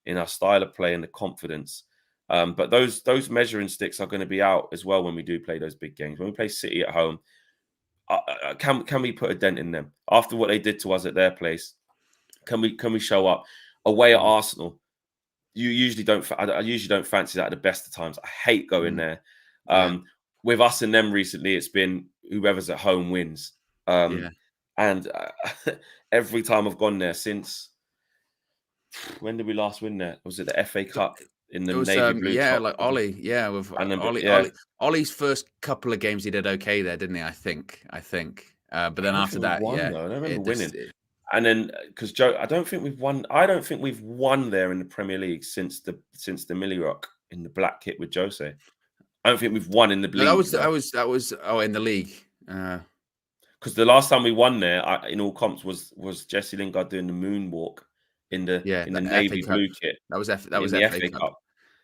in our style of play and the confidence. But those measuring sticks are going to be out as well when we do play those big games. When we play City at home, can we put a dent in them after what they did to us at their place? Can we show up? Away at Arsenal, I usually don't fancy that at the best of times. I hate going there. With us and them recently, it's been whoever's at home wins. And every time I've gone there since, when did we last win there? Was it the FA Cup in the navy blue? Like Ollie. Yeah, with Ollie's first couple of games he did okay there, didn't he? I think. But then after that, I don't remember winning. And then because Joe, I don't think we've won there in the Premier League since the Millie Rock in the black kit with Jose. I don't think we've won in the league. That was in the league. Because the last time we won there in all comps was Jesse Lingard doing the moonwalk in the navy blue kit. That was FA Cup.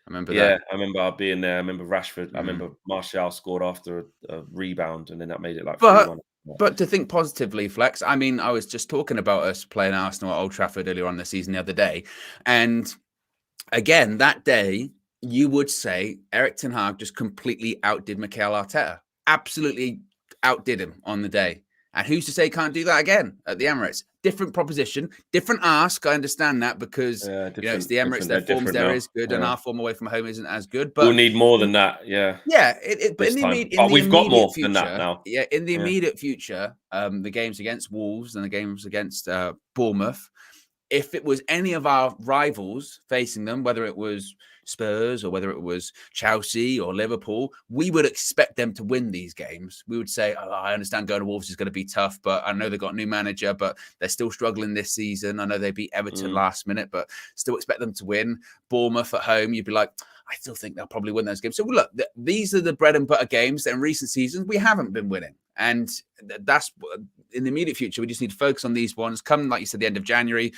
I remember that. Yeah, I remember being there. I remember Rashford. I remember Martial scored after a rebound, and then that made it like 3-1. But to think positively, Flex, I mean, I was just talking about us playing Arsenal at Old Trafford earlier on the season the other day. And again, that day, you would say Erik ten Hag just completely outdid Mikel Arteta. Absolutely outdid him on the day. And who's to say he can't do that again at the Emirates? Different proposition, different ask. I understand that because it's the Emirates. Their forms there is good, and our form away from home isn't as good. But we'll need more than that. Yeah. But we've got more than that now. Yeah, in the immediate future, the games against Wolves and the games against Bournemouth, if it was any of our rivals facing them, whether it was Spurs or whether it was Chelsea or Liverpool, we would expect them to win these games. We would say, oh, I understand going to Wolves is going to be tough, but I know they've got a new manager, but they're still struggling this season. I know they beat Everton last minute, but still expect them to win. Bournemouth at home, you'd be like, I still think they'll probably win those games. So look, these are the bread and butter games that in recent seasons we haven't been winning. And that's in the immediate future. We just need to focus on these ones. Come, like you said, the end of January,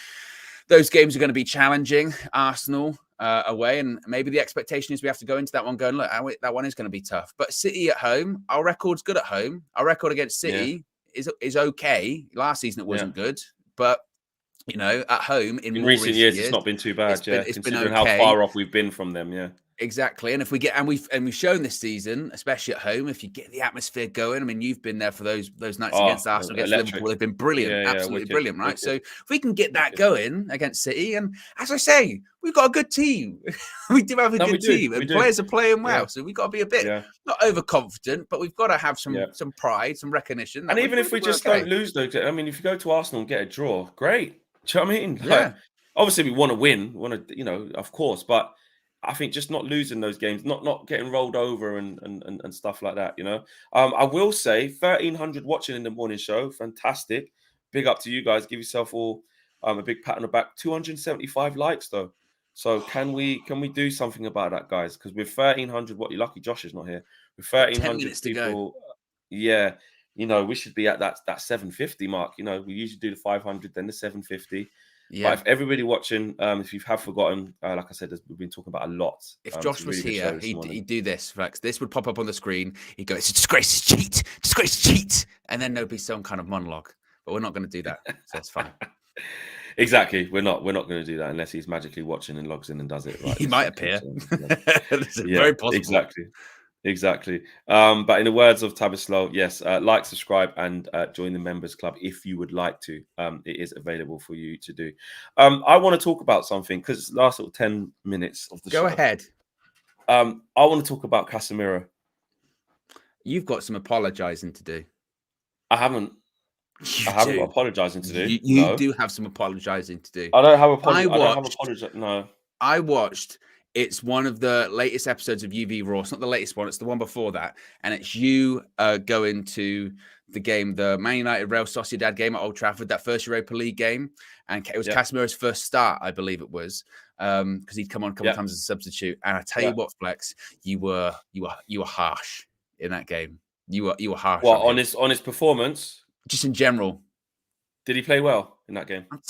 those games are going to be challenging. Arsenal away, and maybe the expectation is we have to go into that one going, look, that one is going to be tough. But City at home, our record's good at home. Our record against City is okay. Last season it wasn't good, but you know, at home in recent years, it's not been too bad. It's been okay. How far off we've been from them. Yeah. Exactly. And if we get, and we've shown this season, especially at home, if you get the atmosphere going, I mean, you've been there for those nights against Arsenal, against Liverpool, they've been brilliant, absolutely brilliant, right? So if we can get that going against City, and as I say, we've got a good team. We do have a good team, and players are playing well. So we've got to be a bit not overconfident, but we've got to have some pride, some recognition. And even if we just don't lose, though, I mean, if you go to Arsenal and get a draw, great. Do you know what I mean? Like, obviously, we want to win, you know, of course, but I think just not losing those games, not getting rolled over and stuff like that, you know. I will say 1,300 watching in the morning show, fantastic. Big up to you guys. Give yourself all a big pat on the back. 275 likes though. So can we do something about that, guys? Because with 1,300, you're lucky Josh is not here. With 1,300 people, yeah, you know, we should be at that 750 mark. You know, we usually do the 500, then the 750. Yeah. But if everybody watching, if you have forgotten, like I said, we've been talking about a lot. If Josh was here, he'd do this, Felix. This would pop up on the screen. He'd go, "It's a disgrace, it's cheat, disgrace, cheat," and then there'd be some kind of monologue. But we're not going to do that, so that's fine. Exactly, we're not going to do that unless he's magically watching and logs in and does it. Right, he might appear. Very possible. Exactly. But in the words of Tabislo, yes, like, subscribe, and join the members club if you would like to. It is available for you to do. I want to talk about something because it's the last little 10 minutes of the show. Go ahead. I want to talk about Casemiro. You've got some apologizing to do. I haven't got apologizing to do. You do have some apologizing to do. I don't have apologizing. No. I watched. It's one of the latest episodes of UV Raw. It's not the latest one. It's the one before that. And it's you going to the game, the Man United Real Sociedad game at Old Trafford, that first Europa League game. And it was Casemiro's first start, I believe it was, because he'd come on a couple of times as a substitute. And I tell you what, Flex, you were harsh in that game. You were harsh. Well, on his performance, just in general. Did he play well in that game? I'm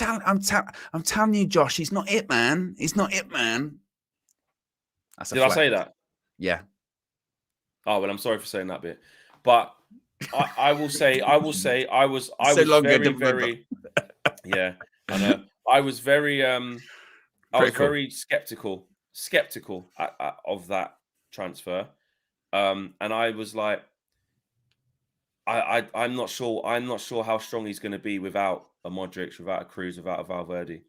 telling you, Josh, he's not it, man. He's not it, man. Did I say that? Yeah. Oh well, I'm sorry for saying that bit, but I will say I was very yeah. I know. I was very very skeptical of that transfer, and I was like, I'm not sure how strong he's going to be without a Modric, without a Cruz, without a Valverde.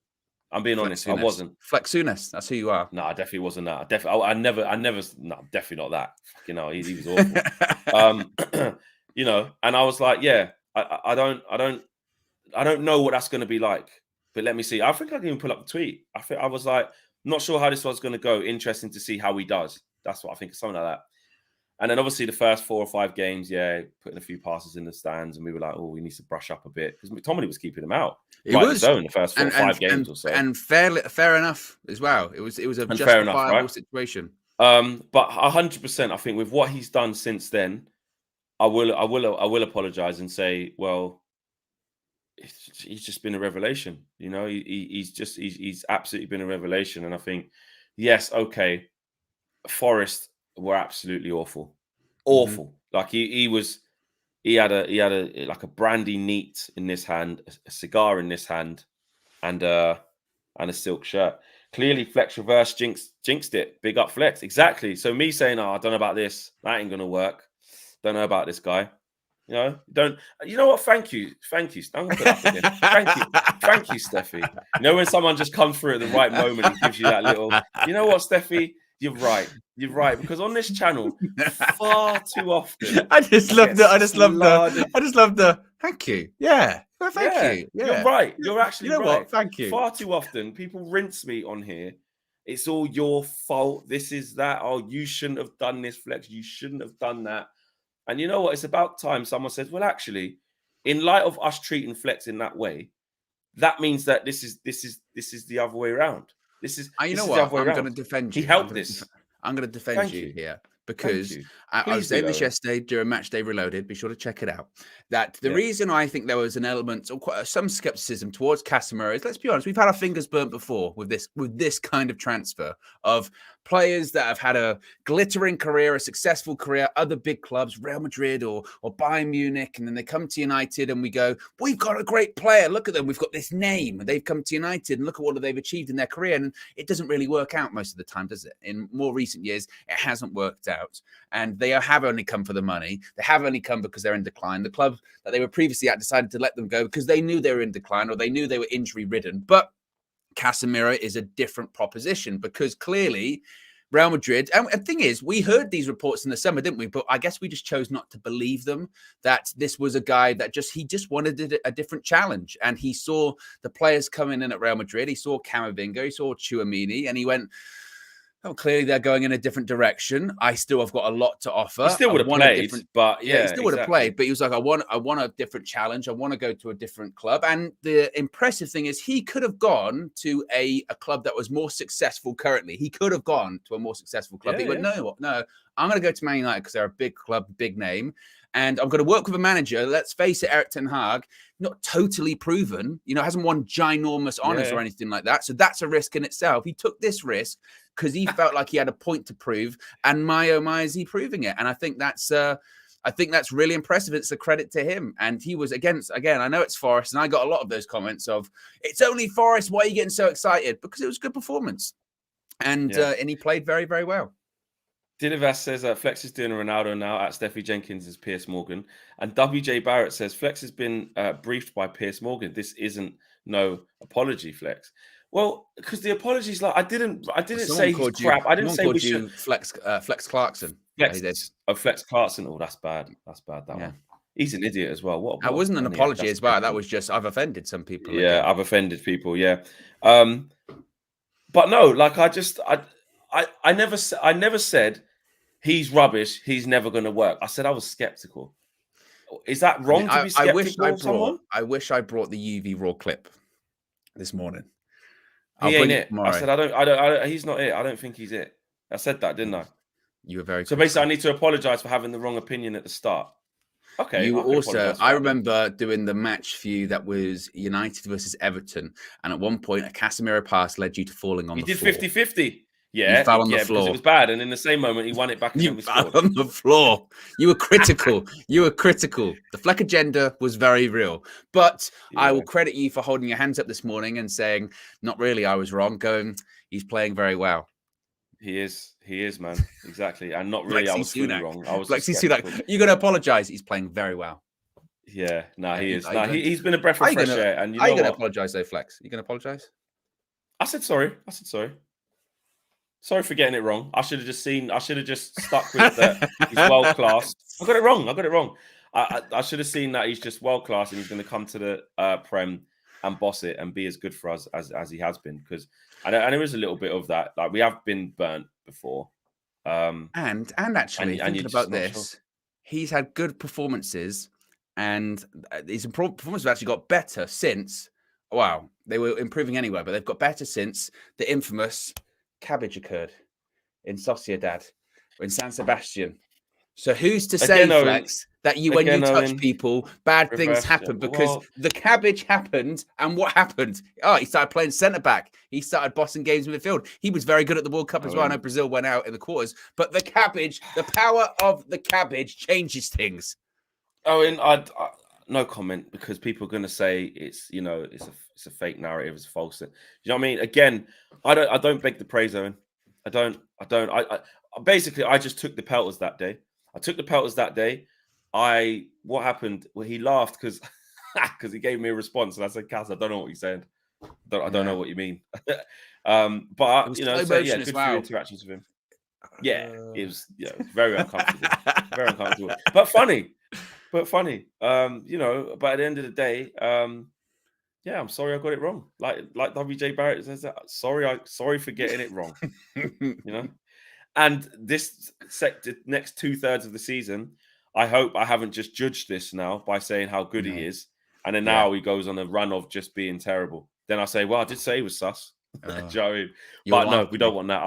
I'm being honest. I wasn't. Flexunas. That's who you are. No, I definitely wasn't that. I never. No, definitely not that. You know, he was awful. You know, and I was like, yeah, I don't know what that's going to be like. But let me see. I think I can even pull up the tweet. I was like, not sure how this one's going to go. Interesting to see how he does. That's what I think. Something like that. And then obviously the first 4 or 5 games, putting a few passes in the stands, and we were like, oh, we need to brush up a bit because McTominay was keeping him out. He was in the first 4 or 5 games or so, and fair enough as well. It was a justifiable situation. But 100%, I think with what he's done since then, I will apologize and say, well, he's just been a revelation. You know, he's absolutely been a revelation, and I think, yes, okay, Forest were absolutely awful. Like he had a like a brandy neat in this hand, a cigar in this hand, and a silk shirt. Clearly Flex reverse jinxed it. Big up Flex. Exactly. So me saying, I don't know about this, that ain't gonna work. Don't know about this guy. You know what? Thank you. I'm gonna put that again. Thank you, Steffi. You know when someone just comes through at the right moment and gives you that little, you know what, Steffi? You're right. Because on this channel, far too often, I just love the thank you. Yeah. Well, thank you. Yeah. You're right. You're actually You know right. what? Thank you. Far too often, people rinse me on here. It's all your fault. This is that. Oh, you shouldn't have done this, Flex. You shouldn't have done that. And you know what? It's about time someone says, well, actually, in light of us treating Flex in that way, that means that this is the other way around. This is You know the other what? way I'm going to around. defend He you. helped this. I'm going to defend Thank you you. here Thank because you. I was Please do, saying this Owen. yesterday during Match Day Reloaded. Be sure to check it out. That the Yeah. reason I think there was an element of some skepticism towards Casemiro is, let's be honest, we've had our fingers burnt before with this kind of transfer of players that have had a glittering career, a successful career, other big clubs, Real Madrid or Bayern Munich, and then they come to United and we go, we've got a great player. Look at them. We've got this name. They've come to United and look at what they've achieved in their career. And it doesn't really work out most of the time, does it? In more recent years, it hasn't worked out. And they have only come for the money. They have only come because they're in decline. The club that they were previously at decided to let them go because they knew they were in decline or they knew they were injury ridden. But Casemiro is a different proposition because clearly Real Madrid, and the thing is, we heard these reports in the summer, didn't we? But I guess we just chose not to believe them, that this was a guy that he just wanted a different challenge. And he saw the players coming in at Real Madrid. He saw Camavinga, he saw Tchouaméni, and he went, oh, clearly they're going in a different direction. I still have got a lot to offer. He still would have played, but he still would have played. But he was like, I want a different challenge. I want to go to a different club. And the impressive thing is, he could have gone to a club that was more successful currently. He could have gone to a more successful club. He went, no, I'm going to go to Man United because they're a big club, big name. And I'm going to work with a manager. Let's face it, Erik ten Hag, not totally proven, hasn't won ginormous honors or anything like that. So that's a risk in itself. He took this risk because he felt like he had a point to prove. And my, oh my, is he proving it? And I think that's really impressive. It's a credit to him. And he was again, I know it's Forest, and I got a lot of those comments of, it's only Forest, why are you getting so excited? Because it was a good performance. And he played very, very well. Dinivas says Flex is doing a Ronaldo now at Steffi Jenkins as Piers Morgan. And WJ Barrett says Flex has been briefed by Piers Morgan. This isn't no apology, Flex. Well, because the apologies, like I didn't say he's crap. I didn't say we should Flex Clarkson. Flex Clarkson. Oh, that's bad. That's bad. That one. He's an idiot as well. What that wasn't an apology as well. That was just, I've offended some people. Yeah, I've offended people. Yeah. But no, like I never said he's rubbish. He's never going to work. I said I was skeptical. Is that wrong to be skeptical? I wish I brought the UV Raw clip this morning. He ain't it. I said I don't. He's not it. I don't think he's it. I said that, didn't I? You were very. So basically, I need to apologize for having the wrong opinion at the start. Okay. You also, I remember doing the match for you that was United versus Everton, and at one point a Casemiro pass led you to falling on the floor. You did 50-50. Yeah, you fell on the floor. Because it was bad, and in the same moment he won it back. You fell on the floor. You were critical. The Fleck agenda was very real. But I will credit you for holding your hands up this morning and saying, "Not really, I was wrong." Going, he's playing very well. He is, man. Exactly, and not really. I was fully wrong. I was Lexi Sunak. You're going to apologize. He's playing very well. Yeah, he is. He's been a breath of fresh air. And are you going to apologize, though, Flex? You going to apologize? I said sorry. Sorry for getting it wrong. I should have just stuck with that. He's world class. I got it wrong. I should have seen that he's just world class and he's going to come to the Prem and boss it and be as good for us as he has been. Because and there is a little bit of that. Like we have been burnt before. And actually thinking about this, he's had good performances, and his performances have actually got better since. Wow, they were improving anyway, but they've got better since the infamous cabbage occurred in Sociedad, in San Sebastian. So who's to say, Flex, that when you touch people, bad things happen? Because the cabbage happened, and what happened? Oh, he started playing centre-back. He started bossing games in midfield. He was very good at the World Cup as well. I know Brazil went out in the quarters, but the cabbage, the power of the cabbage changes things. Owen, I no comment, because people are going to say it's a fake narrative, it's false. You know what I mean? Again, I don't beg the praise, Owen. I don't. I basically just took the pelters that day. What happened? Well, he laughed because he gave me a response, and I said, "Kaz, I don't know what you said. I don't know what you mean." But good for your interactions with him. Yeah, it was very uncomfortable, very uncomfortable, but funny. but funny. You know, but at the end of the day, yeah, I'm sorry I got it wrong. Like WJ Barrett says that. Sorry for getting it wrong. You know? And this next 2/3 of the season, I hope I haven't just judged this now by saying how good he is. And then Yeah. now he goes on a run of just being terrible. Then I say, well, I did say he was sus. Do you know what I mean? But no, we don't want that.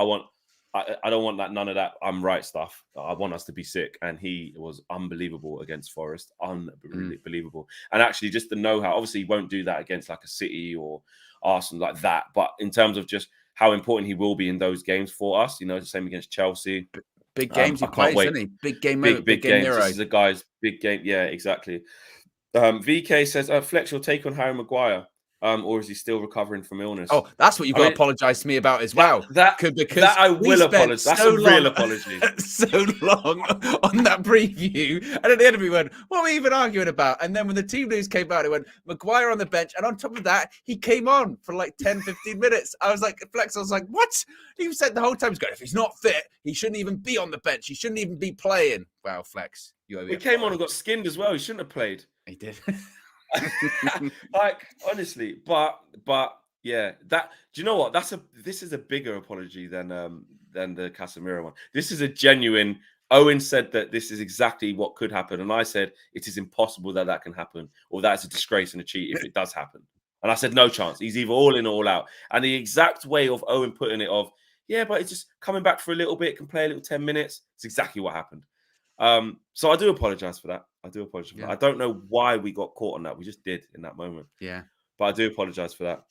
I don't want that. None of that. I'm right stuff. I want us to be sick. And he was unbelievable against Forest. Unbelievable. And actually, just the know-how. Obviously, he won't do that against like a City or Arsenal like that. But in terms of just how important he will be in those games for us, you know, the same against Chelsea. Big games he I can't plays, wait. isn't he? Big game moment, Big game games. hero. This is a guy's big game. Yeah, exactly. VK says, Flex, your take on Harry Maguire. Or is he still recovering from illness? Oh, that's what you've got to apologise to me about as well. Because I will apologise. That's a real apology. So long on that preview. And at the end of it, we went, what are we even arguing about? And then when the team news came out, it went, Maguire on the bench. And on top of that, he came on for like 10, 15 minutes. I was like, Flex, I was like, what? He said the whole time, he's going, if he's not fit, he shouldn't even be on the bench. He shouldn't even be playing. Wow, Flex. He came on and got skinned as well. He shouldn't have played. He did. Like, honestly, but yeah, that, do you know what? This is a bigger apology than the Casemiro one. This is a genuine. Owen said that this is exactly what could happen, and I said it is impossible that can happen, or that's a disgrace and a cheat if it does happen. And I said no chance. He's either all in or all out. And the exact way of Owen putting it of, yeah, but it's just coming back for a little bit, can play a little 10 minutes. It's exactly what happened. So I do apologize for that. I don't know why we got caught on that. We just did in that moment. Yeah. But I do apologize for that.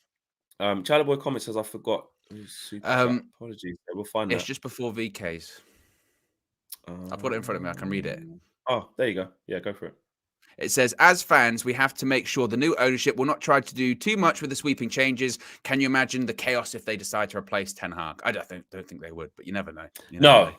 Charlie Comment says, I forgot. Apologies. We'll find it's that. Just before VK's. I've got it in front of me. I can read it. Oh, there you go. Yeah, go for it. It says, as fans, we have to make sure the new ownership will not try to do too much with the sweeping changes. Can you imagine the chaos if they decide to replace Ten Hag? I don't think they would, but you never know. No,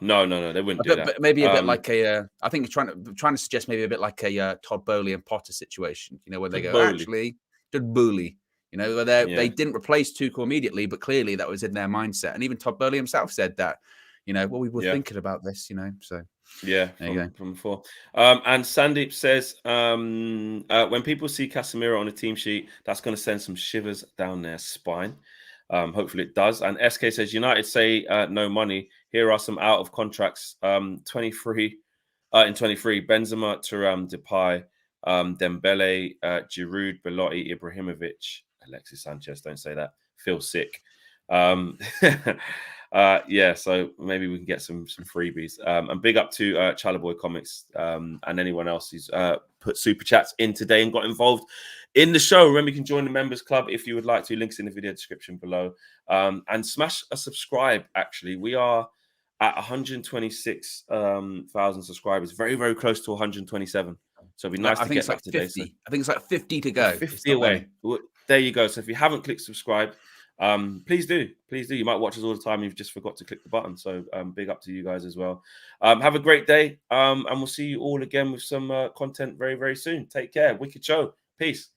they wouldn't do that. But maybe a bit like I think trying to suggest maybe a bit like a Todd Boehly and Potter situation. You know, when they go, actually, Todd Boehly. You know, where they didn't replace Tuchel immediately, but clearly that was in their mindset. And even Todd Boehly himself said that, you know, well, we were thinking about this, you know, so. Yeah, from before. And Sandeep says, when people see Casemiro on a team sheet, that's going to send some shivers down their spine. Hopefully it does. And SK says, United say no money. Here are some out of contracts. 23 in 23. Benzema, Thuram, Depay, Dembele, Giroud, Belotti, Ibrahimovic, Alexis Sanchez. Don't say that. Feel sick. Yeah, so maybe we can get some freebies. And big up to Chalaboy Comics and anyone else who's put super chats in today and got involved in the show. Remember, you can join the members club if you would like to. Links in the video description below. And smash a subscribe. Actually, we are at 126,000 subscribers, very, very close to 127. So it'd be nice to get back today. So I think it's like 50 to go. 50 away. There you go. So if you haven't clicked subscribe, please do. You might watch us all the time. You've just forgot to click the button. So big up to you guys as well. Have a great day. And we'll see you all again with some content very, very soon. Take care. Wicked show. Peace.